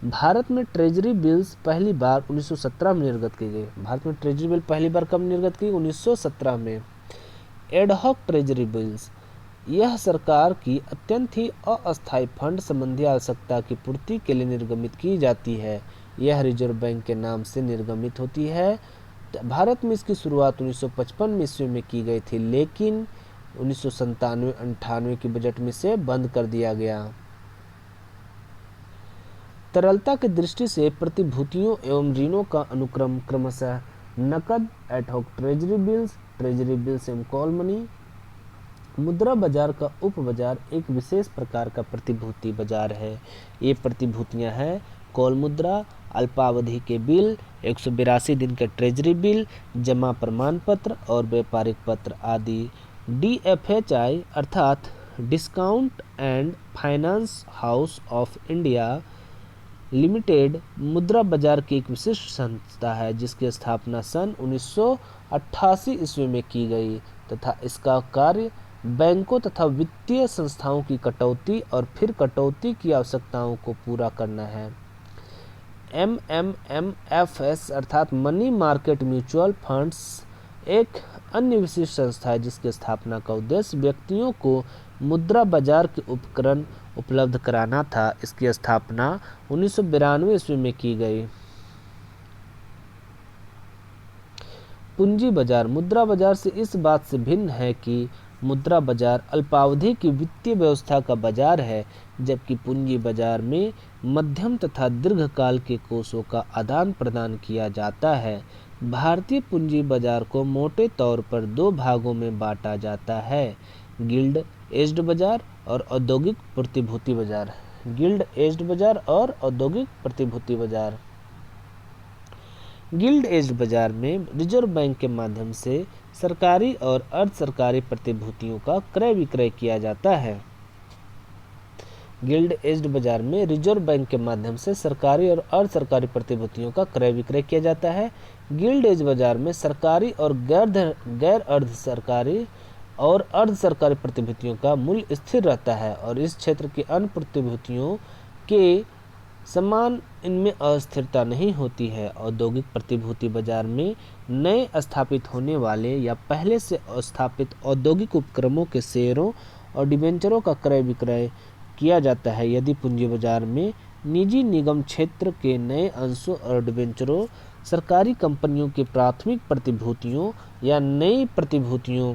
भारत में ट्रेजरी बिल्स पहली बार 1917 में निर्गत की गई। भारत में ट्रेजरी बिल पहली बार कब निर्गत की? 1917 में। एडहॉक ट्रेजरी बिल्स यह सरकार की अत्यंत ही अस्थायी फंड संबंधी आवश्यकता की पूर्ति के लिए निर्गमित की जाती है। यह रिजर्व बैंक के नाम से निर्गमित होती है। भारत में इसकी शुरुआत 1955 ईस्वी में की गई थी, लेकिन 1997-98 की बजट में से बंद कर दिया गया। तरलता की दृष्टि से प्रतिभूतियों एवं ऋणों का अनुक्रम क्रमशः नकद, एडहॉक ट्रेजरी बिल्स एवं कॉल मनी। मुद्रा बाजार का उप बाजार एक विशेष प्रकार का प्रतिभूति बाजार है। ये प्रतिभूतियां हैं कॉल मुद्रा, अल्पावधि के बिल, 182 दिन के ट्रेजरी बिल, जमा प्रमाण पत्र और व्यापारिक पत्र आदि। DFHI अर्थात discount and finance house of India limited मुद्रा बाजार की एक विशिष्ट संस्था है जिसकी स्थापना सन 1988 ईस्वी में की गई तथा इसका कार्य बैंकों तथा वित्तीय संस्थाओं की कटौती और फिर कटौती की आवश्यकताओं को पूरा करना है। MMMFS अर्थात मनी मार्केट म्यूचुअल फंड्स एक अन्य विशिष्ट संस्था है जिसकी स्थापना का उद्देश्य व्यक्तियों को मुद्रा बाजार के उपकरण उपलब्ध कराना था। इसकी स्थापना 1992 ईस्वी में की गई। पूंजी बाजार मुद्रा बाजार से इस बात से भिन्न है कि मुद्रा बाजार अल्पावधि की वित्तीय व्यवस्था का बाजार है, जबकि पूंजी बाजार में मध्यम तथा दीर्घकाल के कोषों का आदान प्रदान किया जाता है। भारतीय पूंजी बाजार को मोटे तौर पर दो भागों में बांटा जाता है, गिल्ड एज्ड बाजार और औद्योगिक प्रतिभूति बाजार। गिल्ड एज्ड बाजार और औद्योगिक प्रतिभूति बाजार। गिल्ड एज्ड बाजार में रिजर्व बैंक के माध्यम से सरकारी और अर्ध सरकारी प्रतिभूतियों का क्रय विक्रय किया जाता है। गिल्ड एज्ड बाजार में रिजर्व बैंक के माध्यम से सरकारी और अर्ध सरकारी प्रतिभूतियों का क्रय विक्रय किया जाता है। गिल्ड एज्ड बाजार में सरकारी और गैर अर्ध सरकारी और अर्ध सरकारी प्रतिभूतियों का मूल्य स्थिर रहता है और इस क्षेत्र के अन्य प्रतिभूतियों के समान इनमें अस्थिरता नहीं होती है। औद्योगिक प्रतिभूति बाजार में नए स्थापित होने वाले या पहले से स्थापित औद्योगिक उपक्रमों के शेयरों और डिबेंचरों का क्रय विक्रय किया जाता है। यदि पूंजी बाजार में निजी निगम क्षेत्र के नए अंशों और डिबेंचरों, सरकारी कंपनियों की प्राथमिक प्रतिभूतियों या नई प्रतिभूतियों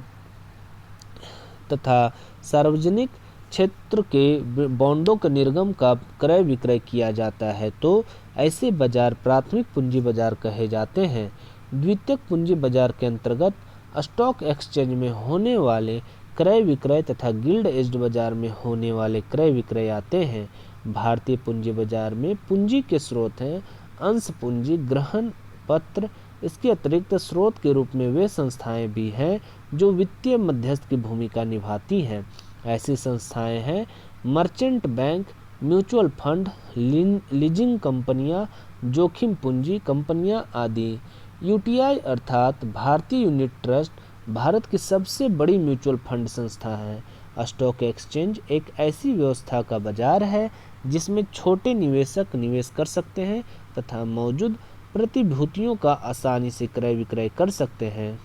तथा सार्वजनिक क्षेत्र के बॉन्डों के निर्गम का क्रय विक्रय किया जाता है तो ऐसे बाजार प्राथमिक पूंजी बाजार कहे जाते हैं। द्वितीयक पूंजी बाजार के अंतर्गत स्टॉक एक्सचेंज में होने वाले क्रय विक्रय तथा गिल्ड एज्ड बाजार में होने वाले क्रय विक्रय आते हैं। भारतीय पूंजी बाजार में पूंजी के स्रोत हैं अंश पूंजी, ग्रहण पत्र। इसके अतिरिक्त स्रोत के रूप में वे संस्थाएं भी हैं जो वित्तीय मध्यस्थ की भूमिका निभाती हैं। ऐसी संस्थाएं हैं merchant bank, mutual fund, leasing कंपनियां, जोखिम पूंजी कंपनियां आदि। यूटीआई अर्थात भारतीय यूनिट ट्रस्ट भारत की सबसे बड़ी म्यूचुअल फंड संस्था है। स्टॉक एक्सचेंज एक ऐसी व्यवस्था का बाजार है जिसमें छोटे निवेशक निवेश कर सकते हैं तथा मौजूद प्रतिभूतियों का आसानी से क्रय विक्रय कर सकते हैं।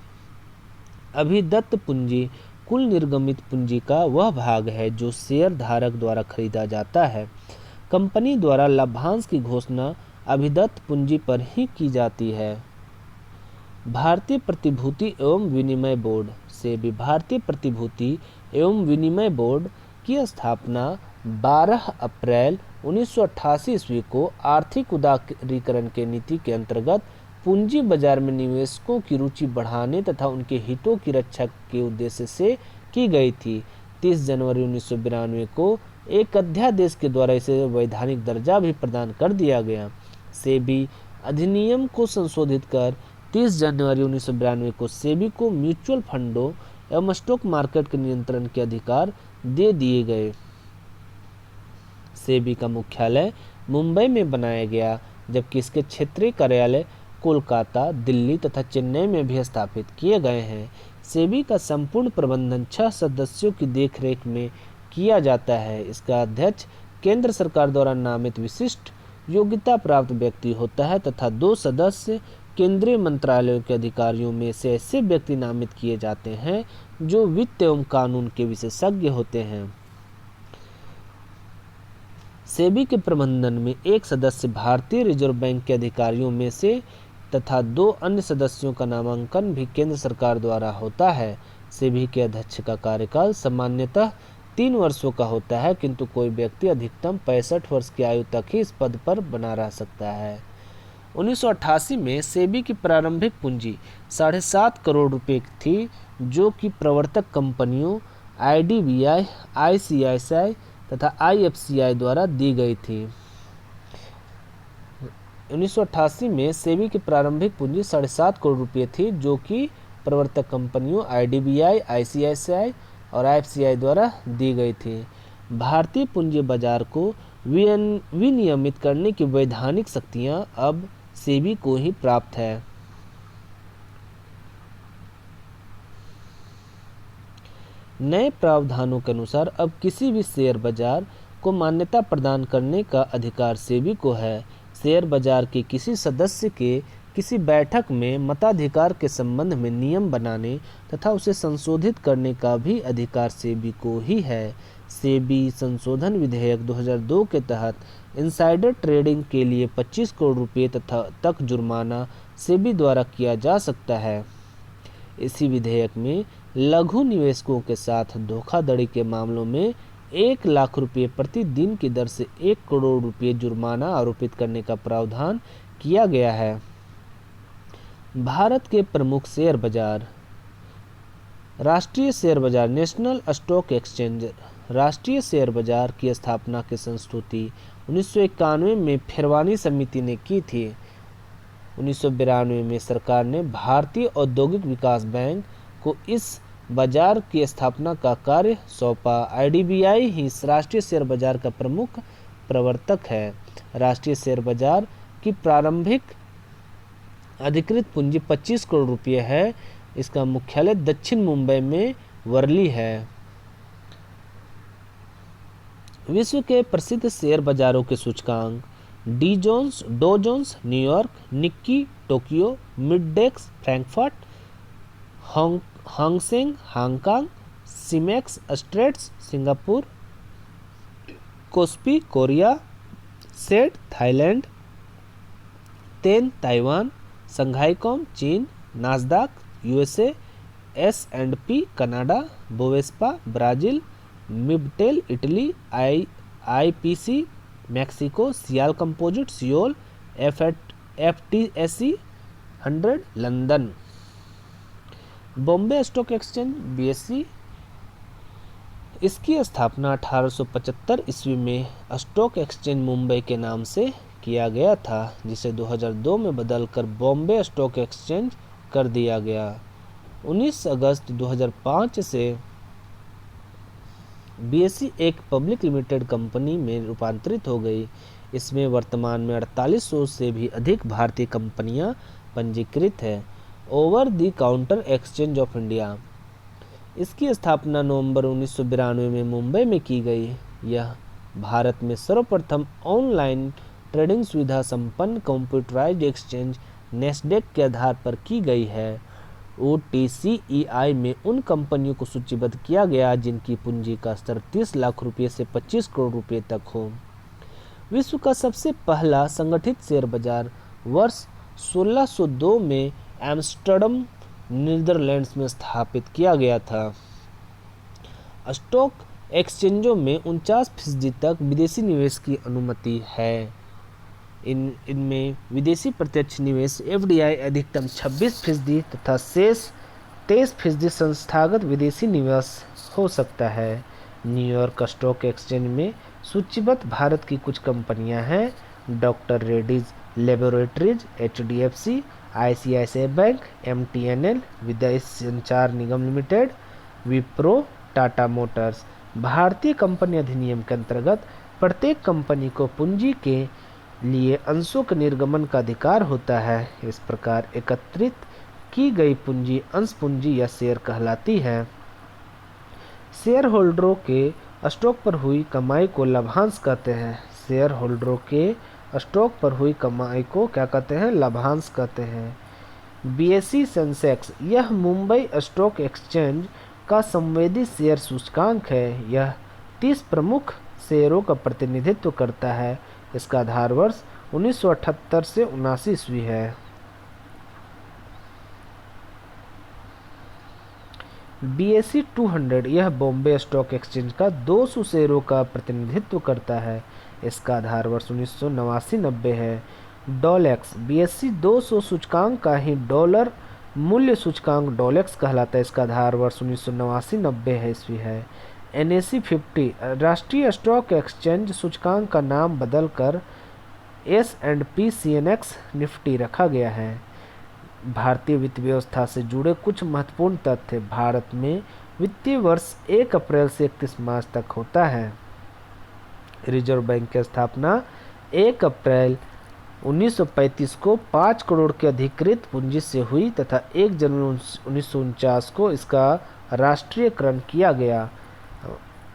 अभिदत्त पूंजी कुल निर्गमित पूंजी का वह भाग है जो शेयर धारक द्वारा खरीदा जाता है। कंपनी द्वारा लाभांश की घोषणा अभिदत्त पूंजी पर ही की जाती है। भारतीय प्रतिभूति एवं विनिमय बोर्ड सेबी भारतीय प्रतिभूति एवं विनिमय बोर्ड की स्थापना 12 अप्रैल 1988 ईस्वी को आर्थिक उदारीकरण के नीति के अंतर्गत पूंजी बाजार में निवेशकों की रुचि बढ़ाने तथा उनके हितों की रक्षा के उद्देश्य से की गई थी। 30 जनवरी 1992 को एक अध्यादेश के द्वारा इसे वैधानिक दर्जा भी प्रदान कर दिया गया। सेबी अधिनियम को संशोधित कर 30 जनवरी 1992 को सेबी को म्यूचुअल फंडों एवं स्टॉक मार्केट के नियंत्रण के अधिकार दे दिए गए। सेबी का मुख्यालय मुंबई में बनाया गया, जबकि इसके क्षेत्रीय कार्यालय कोलकाता, दिल्ली तथा चेन्नई में भी स्थापित किए गए हैं। सेबी का संपूर्ण प्रबंधन 6 सदस्यों की देखरेख में किया जाता है। इसका अध्यक्ष केंद्र सरकार द्वारा नामित विशिष्ट योग्यता प्राप्त व्यक्ति होता है तथा 2 सदस्य केंद्रीय मंत्रालयों के अधिकारियों में से ऐसे व्यक्ति नामित किए जाते हैं जो वित्त एवं कानून के विशेषज्ञ होते हैं। सेबी के प्रबंधन में एक सदस्य भारतीय रिजर्व बैंक के अधिकारियों में से तथा 2 अन्य सदस्यों का नामांकन भी केंद्र सरकार द्वारा होता है। सेबी के अध्यक्ष का कार्यकाल सामान्यतः 3 वर्षों का होता है, किंतु कोई व्यक्ति अधिकतम 65 वर्ष की आयु तक ही इस पद पर बना रह सकता है। 1988 में सेबी की प्रारंभिक पूंजी 7.5 करोड़ रुपए थी, जो कि प्रवर्तक कंपनियों IDBI, ICICI तथा IFCI द्वारा दी गई थी। 1988 में सेबी की प्रारंभिक पूंजी 7.5 करोड़ रुपए थी, जो कि प्रवर्तक कंपनियों IDBI, ICICI और IFCI द्वारा दी गई थी। भारतीय पूंजी बाजार को विनियमित करने की वैधानिक शक्तियां अब सेबी को ही प्राप्त है। नए प्रावधानों के अनुसार अब किसी भी शेयर बाजार को मान्यता प्रदान करने का अधिकार सेबी को है। शेयर बाजार के किसी सदस्य के किसी बैठक में मताधिकार के संबंध में नियम बनाने तथा उसे संशोधित करने का भी अधिकार सेबी को ही है। सेबी संशोधन विधेयक 2002 के तहत इनसाइडर ट्रेडिंग के लिए 25 करोड़ रुपये तक जुर्माना सेबी द्वारा किया जा सकता है। इसी विधेयक में लघु निवेशकों के साथ धोखाधड़ी के मामलों में 1 लाख रुपये प्रति दिन की दर से 1 करोड़ रुपये जुर्माना आरोपित करने का प्रावधान किया गया है। भारत के प्रमुख शेयर बाजार। राष्ट्रीय शेयर बाजार नेशनल स्टॉक एक्सचेंज राष्ट्रीय शेयर बाजार की स्थापना की संस्तुति 1991 में फिरवानी समिति ने की थी। 1992 में सरकार ने भारतीय औद्योगिक विकास बैंक को इस बाजार की स्थापना का कार्य सौंपा। IDBI ही राष्ट्रीय शेयर बाजार का प्रमुख प्रवर्तक है। राष्ट्रीय शेयर बाजार की प्रारंभिक अधिकृत पूंजी 25 करोड़ रुपये है। इसका मुख्यालय दक्षिण मुंबई में वर्ली है। विश्व के प्रसिद्ध शेयर बाजारों के सूचकांक Dow Jones New York, Nikkei Tokyo, मिडडेक्स Frankfurt, Hang Seng Hong Kong, Simex Straits Singapore, Kospi Korea, SET Thailand, तेन ताइवान, संघाई कॉम चीन, Nasdaq USA, S&P Canada, Bovespa Brazil, Mibtel Italy, IPC Mexico, Seoul composite Seoul, FTSE 100 London. Bombay stock exchange BSE, इसकी स्थापना 1875 ईस्वी में stock exchange Mumbai के नाम से किया गया था, जिसे 2002 में बदलकर बॉम्बे स्टॉक एक्सचेंज कर दिया गया। 19 अगस्त 2005 से BSE एक पब्लिक लिमिटेड कंपनी में रूपांतरित हो गई। इसमें वर्तमान में 4800 से भी अधिक भारतीय कंपनियां पंजीकृत है। Over the counter exchange of India, इसकी स्थापना नवंबर 1992 में मुंबई में की गई। यह भारत में सर्वप्रथम ऑनलाइन ट्रेडिंग सुविधा संपन्न कंप्यूटराइज्ड एक्सचेंज नेस्डेक के आधार पर की गई है। OTCEI में उन कंपनियों को सूचीबद्ध किया गया जिनकी पूंजी का स्तर 30 लाख रुपये से 25 करोड़ रुपये तक हो। विश्व का सबसे पहला संगठित शेयर बाजार वर्ष 1602 में एम्स्टर्डम नीदरलैंड्स में स्थापित किया गया था। स्टॉक एक्सचेंजों में 49% तक विदेशी निवेश की अनुमति है। इनमें विदेशी प्रत्यक्ष निवेश FDI अधिकतम 26% तथा शेष 23% संस्थागत विदेशी निवेश हो सकता है। न्यूयॉर्क स्टॉक एक्सचेंज में सूचीबद्ध भारत की कुछ कंपनियां हैं: doctor Reddy's laboratories, HDFC, ICICI bank, MTNL, विदेश संचार निगम लिमिटेड, विप्रो, टाटा मोटर्स। भारतीय कंपनी अधिनियम के अंतर्गत प्रत्येक कंपनी को पूंजी के लिए अंशों के निर्गमन का अधिकार होता है। इस प्रकार एकत्रित की गई पूंजी अंश पूंजी या शेयर कहलाती है। शेयर होल्डरों के स्टॉक पर हुई कमाई को लाभांश कहते हैं। शेयर होल्डरों के स्टॉक पर हुई कमाई को क्या कहते हैं? लाभांश कहते हैं। BSE सेंसेक्स, यह मुंबई स्टॉक एक्सचेंज का संवेदी शेयर सूचकांक है। यह 30 प्रमुख शेयरों का प्रतिनिधित्व करता है। इसका आधार वर्ष 1978 से 79 ईस्वी है। BSE 200, यह बॉम्बे स्टॉक एक्सचेंज का 200 शेयरों का प्रतिनिधित्व करता है। इसका आधार वर्ष 1989-90 है। डॉलेक्स, BSE 200 सूचकांक का ही डॉलर मूल्य सूचकांक डॉलेक्स कहलाता है। इसका आधार वर्ष 1989-90 है ईस्वी है। NSE 50, राष्ट्रीय स्टॉक एक्सचेंज सूचकांक का नाम बदलकर S&P CNX निफ्टी रखा गया है। भारतीय वित्त व्यवस्था से जुड़े कुछ महत्वपूर्ण तथ्य: भारत में वित्तीय वर्ष 1 अप्रैल से 31 मार्च तक होता है। रिजर्व बैंक की स्थापना 1 अप्रैल 1935 को 5 करोड़ के अधिकृत पूंजी से हुई तथा 1 जनवरी 1949 को इसका राष्ट्रीयकरण किया गया।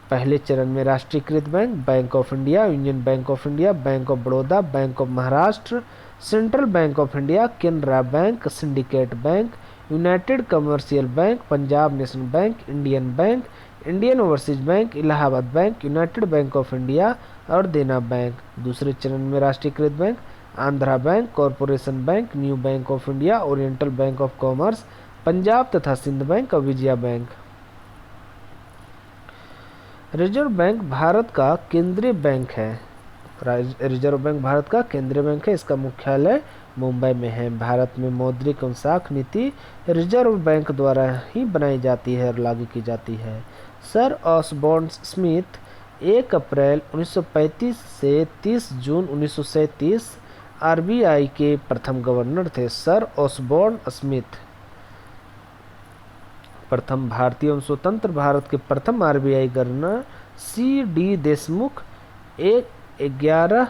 पहले चरण में राष्ट्रीयकृत bank, bank of India, union bank of India, bank of Baroda, bank of Maharashtra, central bank of India, Canara bank, syndicate bank, United commercial bank, Punjab national bank, Indian bank, Indian overseas bank, Allahabad bank, United bank of India और देना bank. दूसरे चरण में राष्ट्रीयकृत bank, Andhra bank, corporation bank, new bank of India, oriental bank of commerce, Punjab तथा Sindh bank और Vijaya bank. Reserve bank Bharat का केंद्रीय बैंक है। रिजर्व बैंक भारत का केंद्रीय बैंक है। इसका मुख्यालय मुंबई में है। भारत में मौद्रिक एवं साख नीति रिजर्व बैंक द्वारा ही बनाई जाती है और लागू की जाती है। सर ऑसबॉर्न स्मिथ 1 अप्रैल 1935 से 30 जून 1937 आरबीआई के प्रथम गवर्नर थे। सर ऑसबॉर्न स्मिथ प्रथम भारतीय एवं स्वतंत्र भारत के प्रथम आरबीआई गवर्नर। सी.डी. देशमुख 11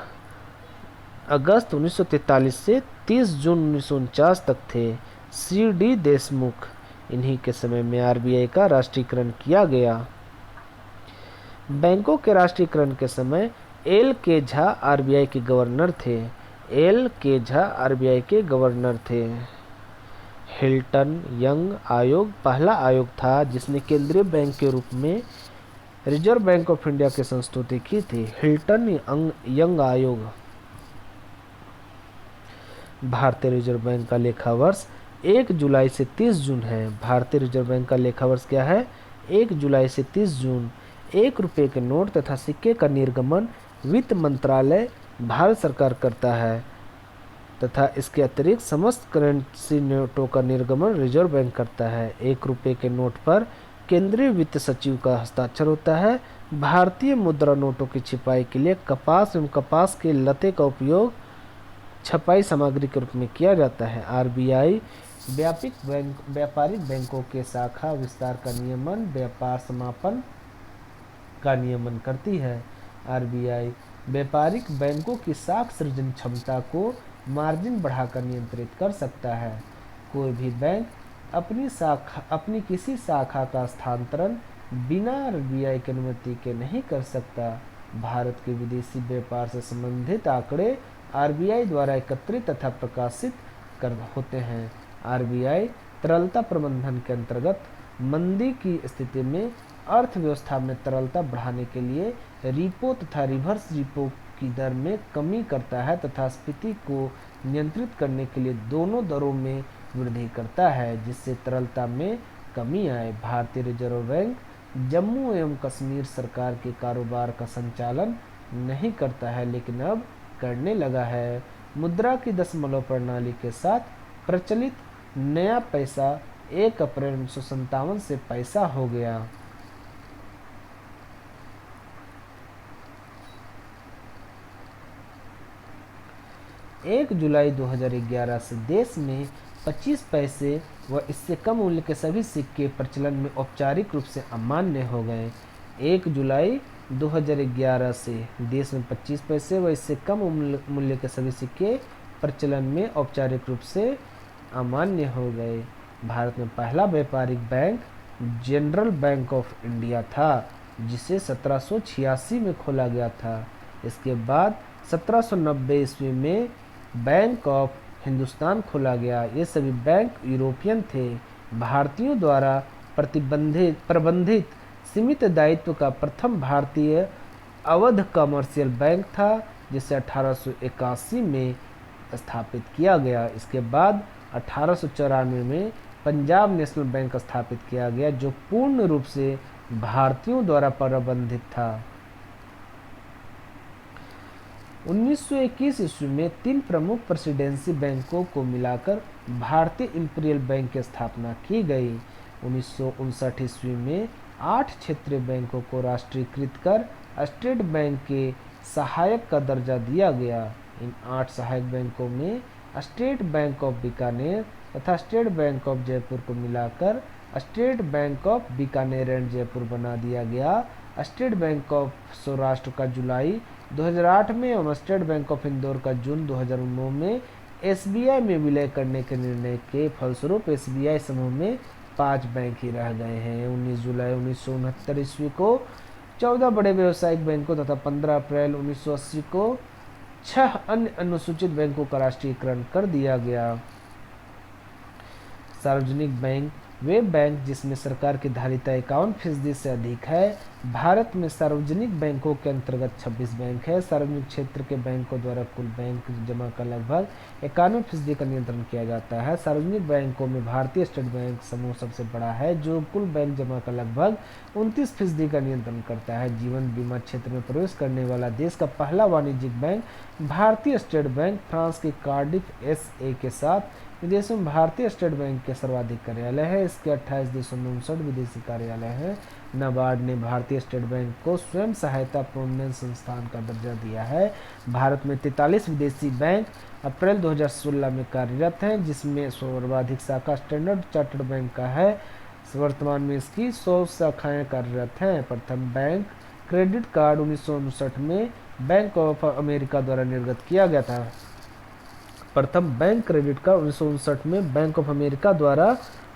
अगस्त 1943 से 30 जून 1949 तक थे। सी.डी. देशमुख, इन्हीं के समय में आरबीआई का राष्ट्रीयकरण किया गया। बैंकों के राष्ट्रीयकरण के समय एल के झा आरबीआई के गवर्नर थे। एल के झा आरबीआई के गवर्नर थे। हिल्टन यंग आयोग पहला आयोग था जिसने केंद्रीय बैंक के रूप में रिजर्व बैंक ऑफ इंडिया की संस्तुति की थी। हिल्टन यंग आयोग। भारतीय रिजर्व बैंक का लेखा वर्ष 1 जुलाई से 30 जून है। भारतीय रिजर्व बैंक का लेखा वर्ष क्या है? 1 जुलाई से 30 जून। 1 रुपये के नोट तथा सिक्के का निर्गमन वित्त मंत्रालय भारत सरकार करता है तथा इसके अतिरिक्त समस्त करेंसी नोटों का निर्गमन रिजर्व बैंक करता है। 1 रुपये के नोट पर केंद्रीय वित्त सचिव का हस्ताक्षर होता है। भारतीय मुद्रा नोटों की छिपाई के लिए कपास एवं कपास के लते का उपयोग छपाई सामग्री के रूप में किया जाता है। आरबीआई व्यापारिक बैंकों के शाखा विस्तार का नियमन, व्यापार समापन का नियमन करती है। आरबीआई व्यापारिक बैंकों की साख सृजन क्षमता को मार्जिन बढ़ाकर नियंत्रित कर सकता है। कोई भी बैंक अपनी किसी शाखा का स्थानांतरण बिना आरबीआई की अनुमति के नहीं कर सकता। भारत के विदेशी व्यापार से संबंधित आंकड़े आरबीआई द्वारा एकत्रित तथा प्रकाशित होते हैं। आरबीआई तरलता प्रबंधन के अंतर्गत मंदी की स्थिति में अर्थव्यवस्था में तरलता बढ़ाने के लिए रिपो तथा रिवर्स रिपो की दर में कमी करता है तथा स्फीति को नियंत्रित करने के लिए दोनों दरों में वृद्धि करता है जिससे तरलता में कमी आए। भारतीय रिजर्व बैंक जम्मू एवं कश्मीर सरकार के कारोबार का संचालन नहीं करता है लेकिन अब करने लगा है। मुद्रा की दशमलव प्रणाली के साथ प्रचलित नया पैसा 1 अप्रैल 1957 से पैसा हो गया। एक जुलाई 2011 से देश में 25 पैसे व इससे कम मूल्य के सभी सिक्के प्रचलन में औपचारिक रूप से अमान्य हो गए। 1 जुलाई 2011 से देश में 25 पैसे व इससे कम मूल्य के सभी सिक्के प्रचलन में औपचारिक रूप से अमान्य हो गए। भारत में पहला व्यापारिक bank general bank of India था जिसे 1786 में खोला गया था। इसके बाद 1790 ईस्वी में बैंक ऑफ हिंदुस्तान खोला गया। ये सभी बैंक यूरोपियन थे। भारतीयों द्वारा प्रबंधित सीमित दायित्व का प्रथम भारतीय अवध कमर्शियल बैंक था जिसे 1881 में स्थापित किया गया। इसके बाद 1894 में पंजाब नेशनल बैंक स्थापित किया गया जो पूर्ण रूप से भारतीयों द्वारा प्रबंधित था। 1921 ईस्वी में 3 प्रमुख प्रेसिडेंसी बैंकों को मिलाकर भारतीय इंपीरियल बैंक की स्थापना की गई। 1959 ईस्वी में 8 क्षेत्रीय बैंकों को राष्ट्रीयकृत कर स्टेट बैंक के सहायक का दर्जा दिया गया। इन 8 सहायक बैंकों में स्टेट बैंक ऑफ बीकानेर तथा स्टेट बैंक ऑफ जयपुर को मिलाकर state bank of Bikaner and Jaipur बना दिया गया। स्टेट बैंक ऑफ सौराष्ट्र का जुलाई 2008 में एवं स्टेट बैंक ऑफ इंदौर का जून 2009 में एसबीआई में विलय करने के निर्णय के फलस्वरूप एसबीआई समूह में 5 बैंक ही रह गए हैं। 19 जुलाई 1969 ईस्वी को 14 बड़े व्यावसायिक बैंकों तथा 15 अप्रैल 1980 को 6 अन्य अनुसूचित बैंकों का राष्ट्रीयकरण कर दिया गया। सार्वजनिक बैंक वे बैंक जिसमें सरकार की धारिता 51% से अधिक है। भारत में सार्वजनिक बैंकों के अंतर्गत 26 बैंक है। सार्वजनिक क्षेत्र के बैंकों द्वारा कुल बैंक जमा का लगभग 91% का नियंत्रण किया जाता है। सार्वजनिक बैंकों में भारतीय स्टेट बैंक समूह सबसे बड़ा है, जो कुल बैंक जमा का लगभग 29% का नियंत्रण करता है। जीवन बीमा क्षेत्र में प्रवेश करने वाला देश का पहला वाणिज्यिक बैंक भारतीय स्टेट बैंक फ्रांस के कार्डिफ एसए के साथ विदेशों में भारतीय स्टेट बैंक के सर्वाधिक कार्यालय है। इसके 28 देशों में 59 विदेशी कार्यालय हैं। नाबार्ड ने भारतीय स्टेट बैंक को स्वयं सहायता प्रोन्नयन संस्थान का दर्जा दिया है। भारत में 43 विदेशी बैंक अप्रैल 2016 में कार्यरत हैं, जिसमें सर्वाधिक शाखा स्टैंडर्ड चार्टर्ड बैंक का है। वर्तमान में इसकी 100 शाखाएं कार्यरत हैं। प्रथम बैंक क्रेडिट कार्ड 1959 में बैंक ऑफ अमेरिका द्वारा निर्गत किया गया था। प्रथम बैंक क्रेडिट कार्ड 1959 में बैंक ऑफ अमेरिका द्वारा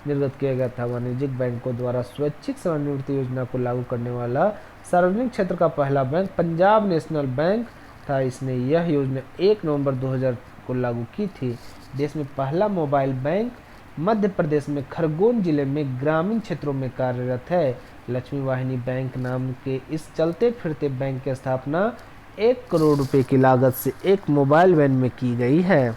निर्गत किया गया था। वाणिज्यिक बैंकों द्वारा स्वैच्छिक सेवानिवृत्ति योजना को लागू करने वाला सार्वजनिक क्षेत्र का पहला बैंक पंजाब नेशनल बैंक था। इसने यह योजना 1 नवंबर 2000 को लागू की थी। देश में पहला मोबाइल बैंक मध्य प्रदेश में खरगोन जिले में ग्रामीण क्षेत्रों में कार्यरत है। लक्ष्मी वाहिनी बैंक नाम के इस चलते फिरते बैंक की स्थापना 1 करोड़ रुपए की लागत से एक मोबाइल वैन में की गई है।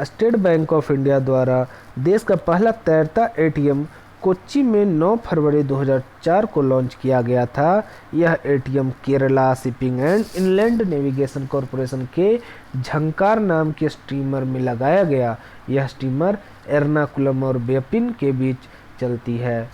स्टेट बैंक ऑफ इंडिया द्वारा देश का पहला तैरता एटीएम कोच्चि में 9 फरवरी 2004 को लॉन्च किया गया था। यह ATM Kerala shipping and inland navigation corporation के झंकार नाम के स्टीमर में लगाया गया। यह स्टीमर एर्नाकुलम और बेपिन के बीच चलती है।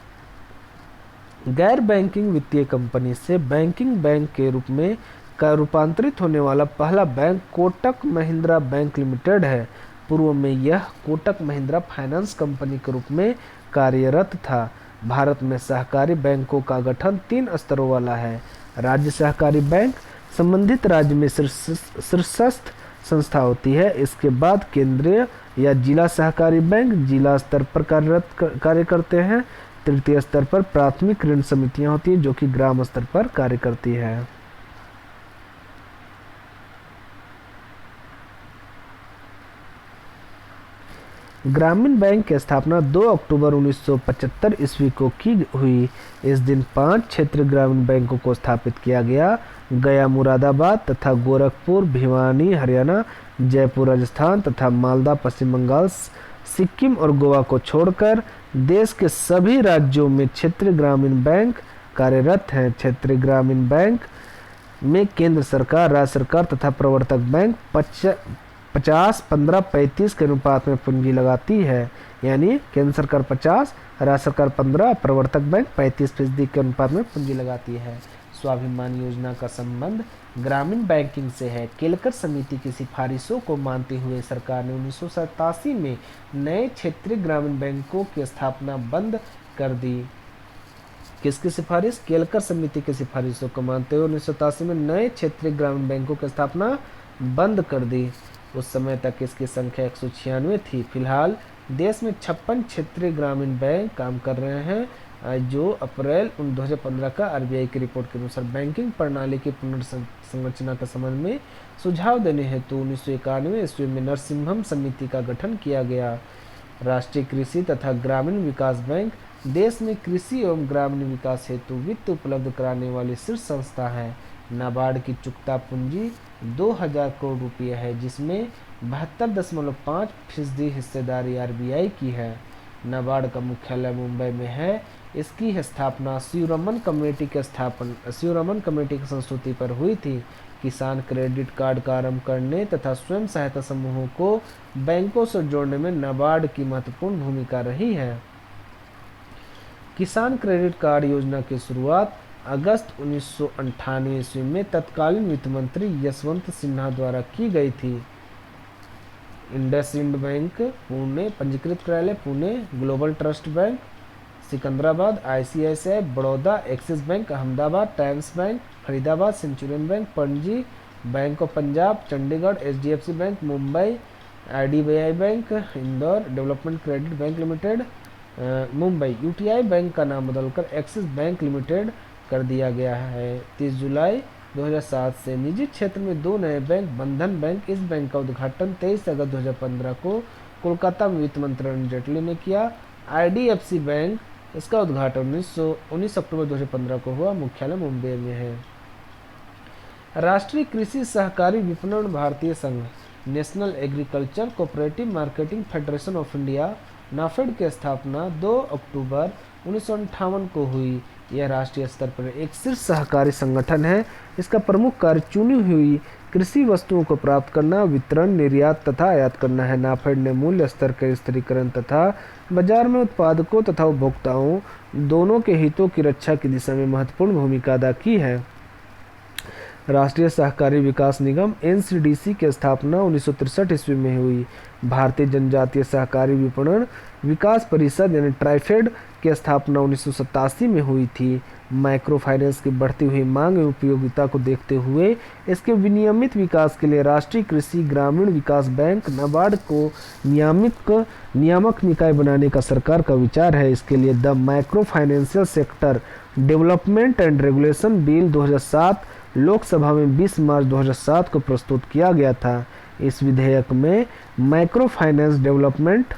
गैर बैंकिंग वित्तीय कंपनी से बैंकिंग बैंक के रूप में रूपांतरित होने वाला पहला bank Kotak Mahindra bank limited है। पूर्व में यह कोटक महिंद्रा फाइनेंस कंपनी के रूप में कार्यरत था। भारत में सहकारी बैंकों का गठन 3 स्तरों वाला है। राज्य सहकारी बैंक संबंधित राज्य में शीर्षस्थ संस्था होती है। इसके बाद केंद्रीय या जिला सहकारी बैंक जिला स्तर पर कार्य करते हैं। तृतीय स्तर पर प्राथमिक ऋण समितियां होती हैं, जो कि ग्राम स्तर पर कार्य करती है। ग्रामीण बैंक की स्थापना 2 अक्टूबर 1975 ईस्वी को की हुई। इस दिन 5 क्षेत्रीय ग्रामीण बैंकों को स्थापित किया गया। गया मुरादाबाद तथा गोरखपुर भिवानी हरियाणा, जयपुर राजस्थान तथा मालदा पश्चिम बंगाल, सिक्किम और गोवा को छोड़कर देश के सभी राज्यों में क्षेत्रीय ग्रामीण बैंक कार्यरत हैं। क्षेत्रीय ग्रामीण बैंक में केंद्र सरकार, राज्य सरकार तथा प्रवर्तक बैंक 50-15-35 के अनुपात में पूंजी लगाती है। यानी केंद्र सरकार 50, राज्य सरकार 15, प्रवर्तक बैंक 35% के अनुपात में पूंजी लगाती है। स्वाभिमान योजना का संबंध ग्रामीण बैंकिंग से है। केलकर समिति की सिफारिशों को मानते हुए सरकार ने 1987 में नए क्षेत्रीय ग्रामीण बैंकों की स्थापना बंद कर दी। किसकी सिफारिश? केलकर समिति की सिफारिशों को मानते हुए 1987 में नए क्षेत्रीय ग्रामीण बैंकों की स्थापना बंद कर दी। उस समय तक इसकी संख्या 196 थी। फिलहाल देश में 56 क्षेत्रीय ग्रामीण बैंक काम कर रहे हैं, जो अप्रैल 2015 का आरबीआई की रिपोर्ट के अनुसार बैंकिंग प्रणाली की पुनर्संरचना के संबंध में सुझाव देने हेतु 1991 ईस्वी में नरसिम्हम समिति का गठन किया गया। राष्ट्रीय कृषि तथा ग्रामीण विकास बैंक देश में कृषि एवं ग्रामीण विकास हेतु वित्त उपलब्ध कराने वाली शीर्ष संस्था है। नाबार्ड की चुकता पूंजी 2000 करोड़ रुपये है, जिसमें 72.5% हिस्सेदारी आरबीआई की है। नाबार्ड का मुख्यालय मुंबई में है। इसकी स्थापना स्यूरमन कमेटी की संस्तुति पर हुई थी। किसान क्रेडिट कार्ड का आरंभ करने तथा स्वयं सहायता समूहों को बैंकों से जोड़ने में नाबार्ड की महत्वपूर्ण भूमिका रही है। किसान क्रेडिट कार्ड योजना की शुरुआत अगस्त 1998 ईस्वी में तत्कालीन वित्त मंत्री यशवंत सिन्हा द्वारा की गई थी। इंडसइंड बैंक पुणे पंजीकृत कार्यालय Pune, global trust bank Secunderabad, ICICI Baroda, axis bank Ahmedabad, times bank Faridabad, Centurion bank Panaji, bank of Punjab Chandigarh, HDFC bank Mumbai, IDBI bank Indore, development credit bank limited Mumbai. UTI bank का नाम बदलकर एक्सिस बैंक लिमिटेड कर दिया गया है। 30 जुलाई 2007 से निजी क्षेत्र में 2 नए बैंक बंधन बैंक। इस बैंक का उद्घाटन 23 अगस्त 2015 को कोलकाता में वित्त मंत्री अरुण जेटली ने किया। आईडीएफसी बैंक, इसका उद्घाटन 19 अक्टूबर 2015 को हुआ। मुख्यालय मुंबई में है। राष्ट्रीय कृषि सहकारी विपणन भारतीय संघ, national agriculture cooperative marketing federation of India NAFED की स्थापना 2 अक्टूबर 1958 को हुई। यह राष्ट्रीय स्तर पर एक शीर्ष सहकारी संगठन है। इसका प्रमुख कार्य चुनी हुई कृषि वस्तुओं को प्राप्त करना, वितरण, निर्यात तथा आयात करना है। नाफेड ने मूल्य स्तर के स्थिरीकरण तथा बाजार में उत्पादकों तथा उपभोक्ताओं दोनों के हितों की रक्षा की दिशा में महत्वपूर्ण भूमिका अदा की है। राष्ट्रीय सहकारी विकास निगम एनसीडीसी की स्थापना 1963 ईस्वी में हुई। भारतीय जनजातीय सहकारी विपणन विकास परिषद यानी ट्राइफेड की स्थापना 1987 में हुई थी। माइक्रो फाइनेंस की बढ़ती हुई मांग एवं उपयोगिता को देखते हुए इसके विनियमित विकास के लिए राष्ट्रीय कृषि ग्रामीण विकास बैंक नाबार्ड को नियामक निकाय बनाने का सरकार का विचार है। इसके लिए the micro financial sector development and regulation bill 2007 Lok Sabha में 20 मार्च 2007 को प्रस्तुत किया गया था। इस विधेयक में micro finance development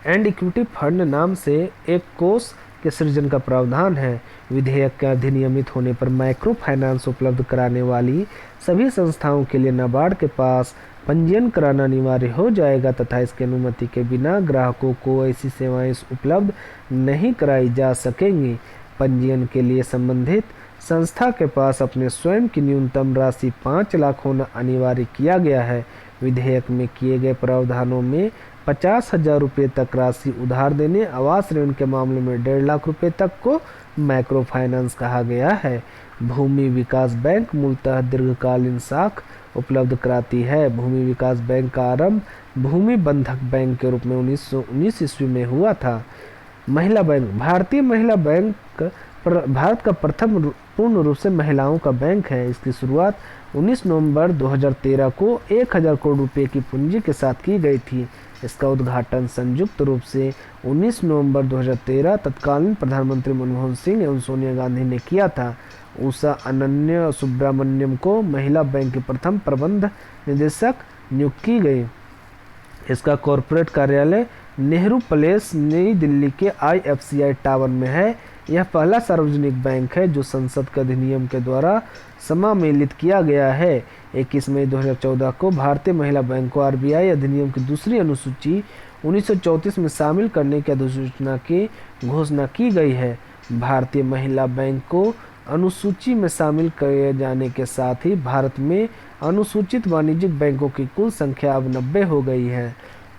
and equity fund नाम से एक कोष के सृजन का प्रावधान है। विधेयक के अधिनियमित होने पर माइक्रो फाइनेंस उपलब्ध कराने वाली सभी संस्थाओं के लिए नाबार्ड के पास पंजीयन कराना अनिवार्य हो जाएगा तथा इसकी अनुमति के बिना ग्राहकों को ऐसी सेवाएं उपलब्ध नहीं कराई जा सकेंगी। पंजीयन के लिए संबंधित संस्था के पास अपने स्वयं की न्यूनतम राशि 5 लाख होना अनिवार्य किया गया है। विधेयक में किए गए प्रावधानों में 50,000 रुपये तक राशि उधार देने, आवास ऋण के मामले में 1.5 लाख रुपये तक को माइक्रो फाइनेंस कहा गया है। भूमि विकास बैंक मूलतः दीर्घकालीन साख उपलब्ध कराती है। भूमि विकास बैंक का आरंभ भूमि बंधक बैंक के रूप में 1919 ईस्वी में हुआ था। महिला बैंक, भारतीय महिला बैंक भारत का प्रथम पूर्ण रूप से महिलाओं का बैंक है। इसकी शुरुआत 19 नवंबर 2013 को 1000 करोड़ रुपए की पूंजी के साथ की गई थी। इसका उद्घाटन संयुक्त रूप से 19 नवंबर 2013 तत्कालीन प्रधानमंत्री मनमोहन सिंह एवं सोनिया गांधी ने किया था। उषा अनन्या सुब्रमण्यम को महिला बैंक के प्रथम प्रबंध निदेशक नियुक्त की गई। इसका कॉरपोरेट कार्यालय नेहरू प्लेस नई दिल्ली के आईएफसीआई टावर में है। यह पहला सार्वजनिक बैंक है जो संसद के अधिनियम के द्वारा समामेलित किया गया है। 21 मई 2014 को भारतीय महिला बैंक को आरबीआई अधिनियम की दूसरी अनुसूची 1934 में शामिल करने की अधिसूचना की घोषणा की गई है। भारतीय महिला बैंक को अनुसूची में शामिल किए जाने के साथ ही भारत में अनुसूचित वाणिज्यिक बैंकों की कुल संख्या अब 90 हो गई है।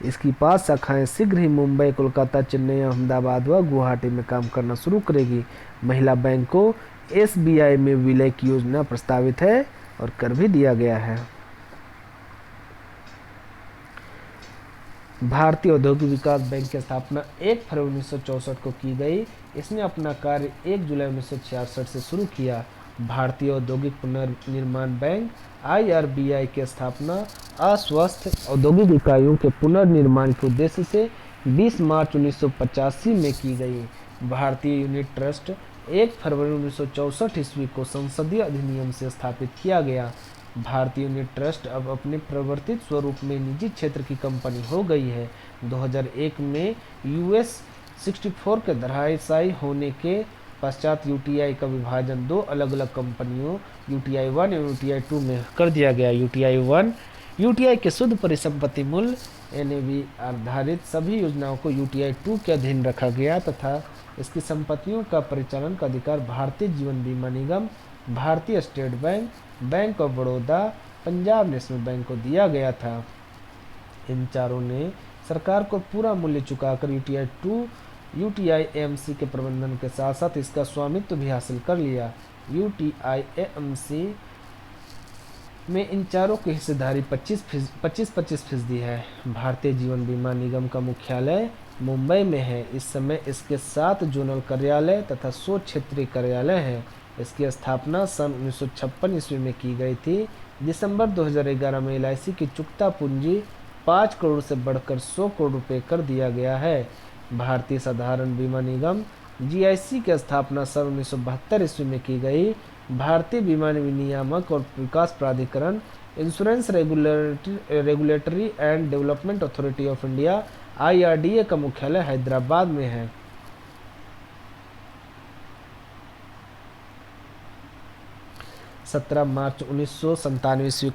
इसकी 5 शाखाएं शीघ्र ही मुंबई, कोलकाता, चेन्नई, अहमदाबाद व गुवाहाटी में काम करना शुरू करेगी। महिला बैंक को एसबीआई में विलय की योजना प्रस्तावित है और कर भी दिया गया है। भारतीय औद्योगिक विकास बैंक की स्थापना 1 फरवरी 1964 को की गई। इसने अपना कार्य 1 जुलाई 1966 से शुरू किया। भारतीय औद्योगिक पुनर्निर्माण बैंक आईआरबीआई की स्थापना अस्वस्थ औद्योगिक इकाइयों के पुनर्निर्माण के उद्देश्य से 20 मार्च 1985 में की गई। भारतीय यूनिट ट्रस्ट 1 फरवरी 1964 ईस्वी को संसदीय अधिनियम से स्थापित किया गया। भारतीय यूनिट ट्रस्ट अब अपने प्रवर्तित स्वरूप में निजी क्षेत्र की कंपनी हो गई है। 2001 में यूएस 64 के धराशायी होने के पश्चात यूटीआई का विभाजन 2 अलग अलग कंपनियों यूटीआई 1 एवं यूटीआई 2 में कर दिया गया। यूटीआई 1 यूटीआई के शुद्ध परिसंपत्ति मूल्य एनएवी आधारित सभी योजनाओं को यूटीआई 2 के अधीन रखा गया तथा इसकी संपत्तियों का परिचालन का अधिकार भारतीय जीवन बीमा निगम, भारतीय state bank, bank of Baroda, Punjab national bank को दिया गया था। इन चारों ने सरकार को पूरा मूल्य चुकाकर यूटीआई 2 यूटीआईएएमसी के प्रबंधन के साथ साथ इसका स्वामित्व भी हासिल कर लिया। यूटीआईएएमसी में इन चारों की हिस्सेदारी 25% है। भारतीय जीवन बीमा निगम का मुख्यालय मुंबई में है। इस समय इसके 7 जोनल कार्यालय तथा 100 क्षेत्रीय कार्यालय हैं। इसकी स्थापना सन 1956 ईस्वी में की गई थी। दिसंबर 2011 में एलआईसी की चुकता पूंजी 5 करोड़ से बढ़कर 100 करोड़ रुपए कर दिया गया है। भारतीय साधारण बीमा निगम जीआईसी की स्थापना सन 1972 ईस्वी में की गई। भारतीय बीमा विनियामक और विकास प्राधिकरण insurance regulatory and development authority of India IRDA का मुख्यालय हैदराबाद में है। मार्च 1997 ईस्वी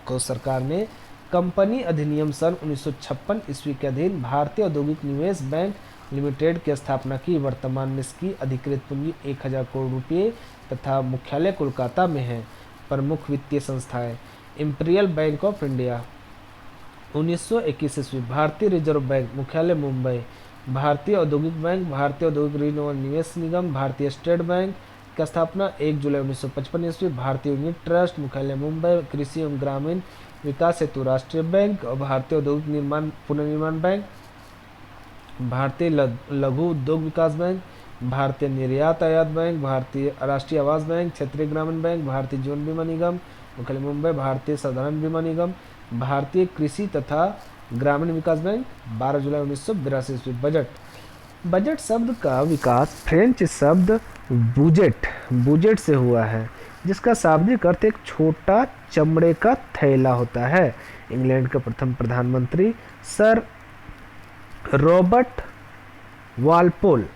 को सरकार ने कंपनी अधिनियम सन 1956 ईस्वी के अधीन भारतीय औद्योगिक निवेश बैंक लिमिटेड की स्थापना की। वर्तमान में इसकी अधिकृत पूंजी 1000 करोड़ रुपये तथा मुख्यालय कोलकाता में है। प्रमुख वित्तीय संस्थाएं इंपीरियल बैंक ऑफ इंडिया। 1921 ईस्वी भारतीय रिजर्व बैंक मुख्यालय मुंबई। भारतीय औद्योगिक बैंक, भारतीय औद्योगिक ऋण और निवेश निगम, भारतीय स्टेट बैंक की स्थापना 1 जुलाई 1955 ईस्वी। भारतीय यूनिट ट्रस्ट मुख्यालय मुंबई। कृषि एवं ग्रामीण विकास हेतु राष्ट्रीय बैंक और भारतीय औद्योगिक निर्माण पुनर्निर्माण बैंक, भारतीय लघु उद्योग विकास बैंक, भारतीय निर्यात आयात बैंक, भारतीय राष्ट्रीय आवास बैंक, क्षेत्रीय ग्रामीण बैंक, भारतीय जीवन बीमा निगम मुख्यालय मुंबई, भारतीय साधारण बीमा निगम, भारतीय कृषि तथा ग्रामीण विकास बैंक। 12 जुलाई 1982 ईस्वी। बजट शब्द का विकास फ्रेंच शब्द बुजेट से हुआ है, जिसका शाब्दिक अर्थ एक छोटा चमड़े का थैला होता है। इंग्लैंड के प्रथम प्रधानमंत्री सर रॉबर्ट वालपोल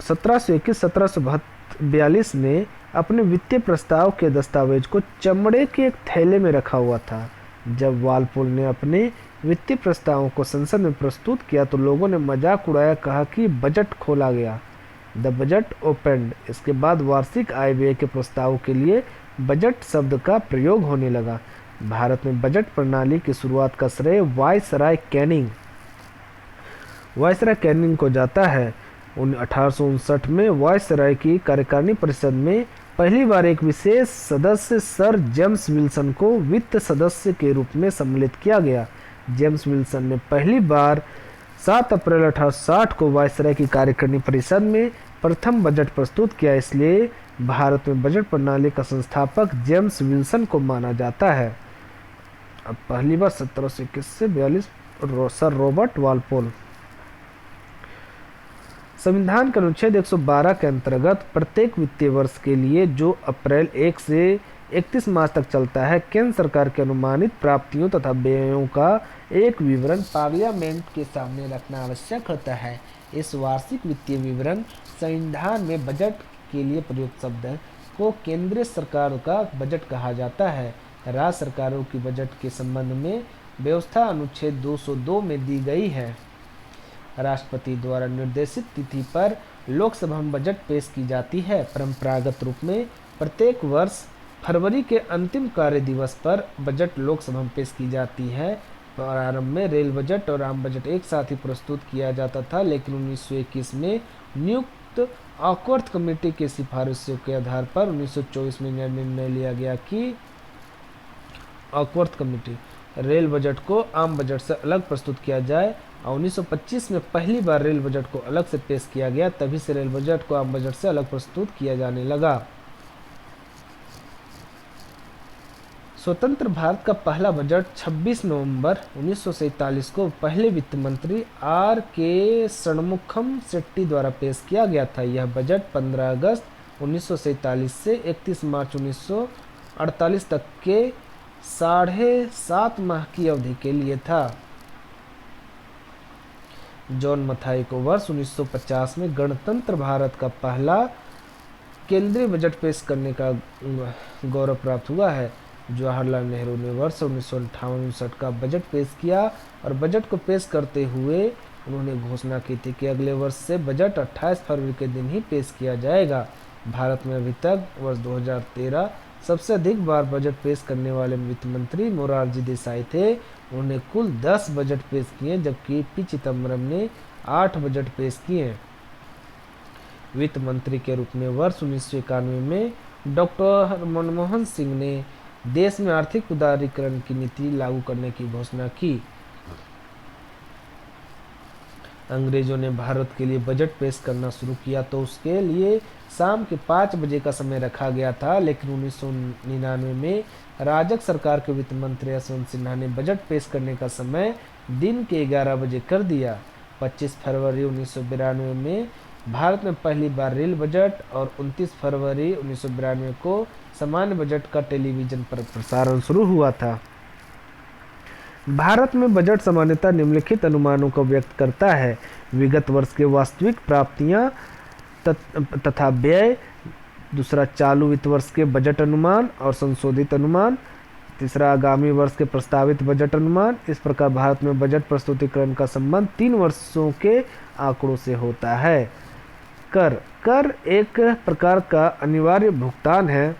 1721-1742 ने अपने वित्तीय प्रस्ताव के दस्तावेज को चमड़े के एक थैले में रखा हुआ था। जब वालपोल ने अपने वित्तीय प्रस्तावों को संसद में प्रस्तुत किया तो लोगों ने मजाक उड़ाया, कहा कि बजट खोला गया, द बजट ओपनड। इसके बाद वार्षिक आय व्यय के प्रस्ताव के लिए बजट शब्द का प्रयोग होने लगा। भारत में बजट प्रणाली की शुरुआत का श्रेय वायसराय कैनिंग को जाता है। 1859 में वायसराय की कार्यकारिणी परिषद में पहली बार एक विशेष सदस्य सर जेम्स विल्सन को वित्त सदस्य के रूप में सम्मिलित किया गया। जेम्स विल्सन ने पहली बार 7 अप्रैल 1860 को वायसराय की कार्यकारिणी परिषद में प्रथम बजट प्रस्तुत किया। इसलिए भारत में बजट प्रणाली का संस्थापक जेम्स विल्सन को माना जाता है। अब पहली बार 1721 से 42 सर रॉबर्ट वालपोल। संविधान के अनुच्छेद 112 के अंतर्गत प्रत्येक वित्तीय वर्ष के लिए जो अप्रैल 1 से 31 मार्च तक चलता है, केंद्र सरकार के अनुमानित प्राप्तियों तथा व्ययों का एक विवरण पार्लियामेंट के सामने रखना आवश्यक होता है। इस वार्षिक वित्तीय विवरण संविधान में बजट के लिए प्रयुक्त शब्द को केंद्रीय सरकार का बजट कहा जाता है। राज्य सरकारों की बजट के संबंध में व्यवस्था अनुच्छेद 202 में दी गई है। राष्ट्रपति द्वारा निर्देशित तिथि पर लोकसभा में बजट पेश की जाती है। परंपरागत रूप में प्रत्येक वर्ष फरवरी के अंतिम कार्य दिवस पर बजट लोकसभा में पेश की जाती है। प्रारंभ में रेल बजट और आम बजट एक साथ ही प्रस्तुत किया जाता था, लेकिन 1921 में नियुक्त ऑकवर्थ कमेटी के सिफारिशों के आधार पर 1924 में निर्णय लिया गया कि ऑकवर्थ कमेटी रेल बजट को आम बजट से अलग प्रस्तुत किया जाए और 1925 में पहली बार रेल बजट को अलग से पेश किया गया। तभी से रेल बजट को आम बजट से अलग प्रस्तुत किया जाने लगा। स्वतंत्र भारत का पहला बजट 26 नवंबर 1947 को पहले वित्त मंत्री R.K. षणमुखम शेट्टी द्वारा पेश किया गया था। यह बजट 15 अगस्त 1947 से 31 मार्च 1948 तक के 7.5 माह की अवधि के लिए था। जॉन मथाई को वर्ष 1950 में गणतंत्र भारत का पहला केंद्रीय बजट पेश करने का गौरव प्राप्त हुआ है। जवाहरलाल नेहरू ने वर्ष 1958-59 का बजट पेश किया और बजट को पेश करते हुए उन्होंने घोषणा की थी कि अगले वर्ष से बजट 28 फरवरी के दिन ही पेश किया जाएगा। भारत में अभी तक वर्ष 2013 सबसे अधिक बार बजट पेश करने वाले वित्त मंत्री मोरारजी देसाई थे। उन्होंने कुल 10 बजट पेश किए, जबकि पी चिदम्बरम ने 8 बजट पेश किए। वित्त मंत्री के रूप में वर्ष 1991 में डॉक्टर मनमोहन सिंह ने देश में आर्थिक उदारीकरण की नीति लागू करने की घोषणा की। अंग्रेजों ने भारत के लिए बजट पेश करना शुरू किया तो उसके लिए शाम के 5 बजे का समय रखा गया था, लेकिन 1999 में राजग सरकार के वित्त मंत्री यशवंत सिन्हा ने बजट पेश करने का समय दिन के 11 बजे कर दिया। 25 फरवरी 1992 में भारत में पहली बार रेल बजट और 29 फरवरी 1992 को सामान्य बजट का टेलीविजन पर प्रसारण शुरू हुआ था। भारत में बजट सामान्यतः निम्नलिखित अनुमानों को व्यक्त करता है: विगत वर्ष के वास्तविक प्राप्तियां तथा व्यय, दूसरा चालू वित्त वर्ष के बजट अनुमान और संशोधित अनुमान, तीसरा आगामी वर्ष के प्रस्तावित बजट अनुमान। इस प्रकार भारत में बजट प्रस्तुतिकरण का संबंध 3 वर्षों के आंकड़ों से होता है। कर एक प्रकार का अनिवार्य भुगतान है।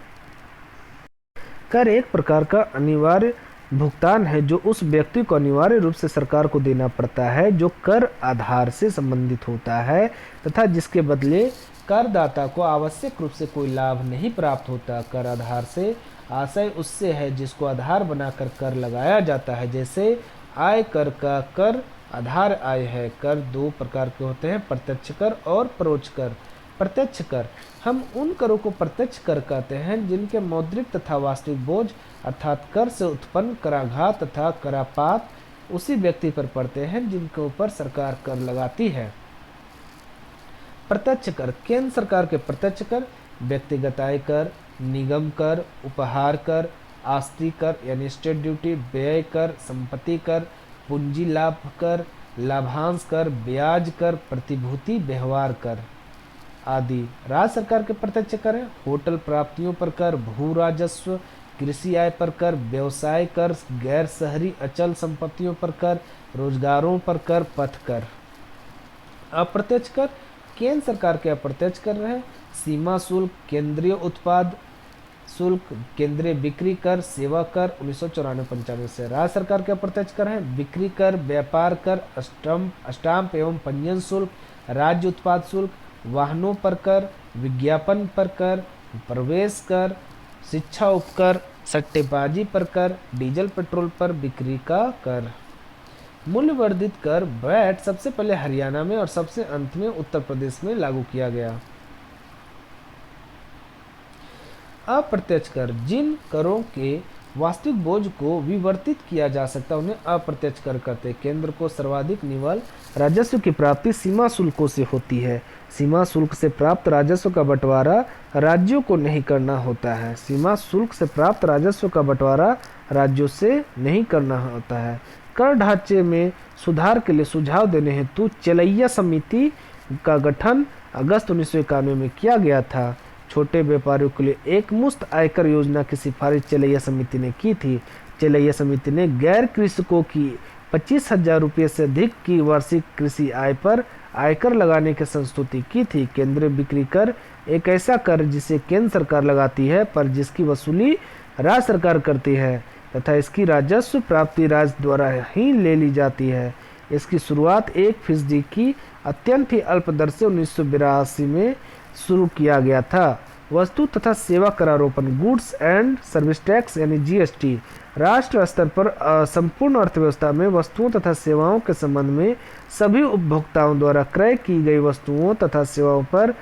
कर एक प्रकार का अनिवार्य भुगतान है जो उस व्यक्ति को अनिवार्य रूप से सरकार को देना पड़ता है जो कर आधार से संबंधित होता है तथा जिसके बदले करदाता को आवश्यक रूप से कोई लाभ नहीं प्राप्त होता। कर आधार से आशय उससे है जिसको आधार बनाकर कर लगाया जाता है, जैसे आय कर का कर आधार आय है। कर 2 प्रकार के होते हैं, प्रत्यक्ष कर और परोक्ष कर। प्रत्यक्ष कर, हम उन करों को प्रत्यक्ष कर कहते हैं जिनके मौद्रिक तथा वास्तविक बोझ अर्थात कर से उत्पन्न कराघात तथा करापात उसी व्यक्ति पर पड़ते हैं जिनके ऊपर सरकार कर लगाती है। प्रत्यक्ष कर, केंद्र सरकार के प्रत्यक्ष कर व्यक्तिगत आय कर, निगम कर, उपहार कर, आस्ती कर यानी स्टेट ड्यूटी, व्यय कर, संपत्ति कर, पूंजी लाभ कर, लाभांश कर, ब्याज कर, प्रतिभूति व्यवहार कर आदि। राज्य सरकार के प्रत्यक्ष कर है: होटल प्राप्तियों पर कर, भू राजस्व, कृषि आय पर कर, व्यवसाय कर, गैर शहरी अचल संपत्तियों पर कर, रोजगारों पर कर, पथ कर। अप्रत्यक्ष कर, केंद्र सरकार के अप्रत्यक्ष कर है: सीमा शुल्क, केंद्रीय उत्पाद शुल्क, केंद्रीय बिक्री कर, सेवा कर 1994-95 से। राज्य सरकार के अप्रत्यक्ष कर है: बिक्री कर, व्यापार कर, स्टाम्प एवं पंजीयन शुल्क, राज्य उत्पाद शुल्क, वाहनों पर कर, विज्ञापन पर कर, प्रवेश कर, शिक्षा उपकर, सट्टेबाजी पर कर, डीजल पेट्रोल पर बिक्री का कर। मूल्य वर्धित कर वैट सबसे पहले हरियाणा में और सबसे अंत में उत्तर प्रदेश में लागू किया गया। अप्रत्यक्ष कर, जिन करों के वास्तविक बोझ को विवर्तित किया जा सकता है उन्हें अप्रत्यक्ष कर कहते हैं। केंद्र को सर्वाधिक निवल राजस्व की प्राप्ति सीमा शुल्कों से होती है। सीमा शुल्क से प्राप्त राजस्व का बंटवारा राज्यों को नहीं करना होता है। सीमा शुल्क से प्राप्त राजस्व का बंटवारा राज्यों से नहीं करना होता है। कर ढांचे में सुधार के लिए सुझाव देने हेतु चलैया समिति का गठन अगस्त 1991 में किया गया था। छोटे व्यापारियों के लिए एक मुश्त आयकर योजना की सिफारिश चलैया समिति ने की थी। चलैया समिति ने गैर कृषकों की 25,000 रुपये से अधिक की वार्षिक कृषि आय पर आयकर लगाने की संस्तुति की थी। केंद्रीय बिक्री कर एक ऐसा कर जिसे केंद्र सरकार लगाती है पर जिसकी वसूली राज्य सरकार करती है तथा इसकी राजस्व प्राप्ति राज्य द्वारा ही ले ली जाती है। इसकी शुरुआत 1% की अत्यंत ही अल्प दर से 1982 में शुरू किया गया था। वस्तु तथा सेवा करारोपण, गुड्स एंड सर्विस टैक्स यानी जीएसटी, राष्ट्र स्तर पर संपूर्ण अर्थव्यवस्था में वस्तुओं तथा सेवाओं के संबंध में सभी उपभोक्ताओं द्वारा क्रय की गई वस्तुओं तथा सेवाओं पर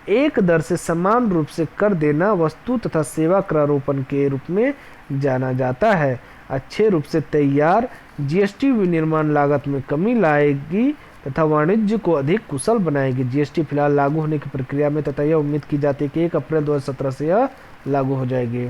एक दर से समान रूप से कर देना वस्तु तथा सेवा करारोपण के रूप में जाना जाता है। अच्छे रूप से तैयार जीएसटी विनिर्माण लागत में कमी लाएगी तथा वाणिज्य को अधिक कुशल बनाएगी। जीएसटी फिलहाल लागू होने की प्रक्रिया में तथा यह उम्मीद की जाती है कि 1 अप्रैल 2017 से यह लागू हो जाएगी।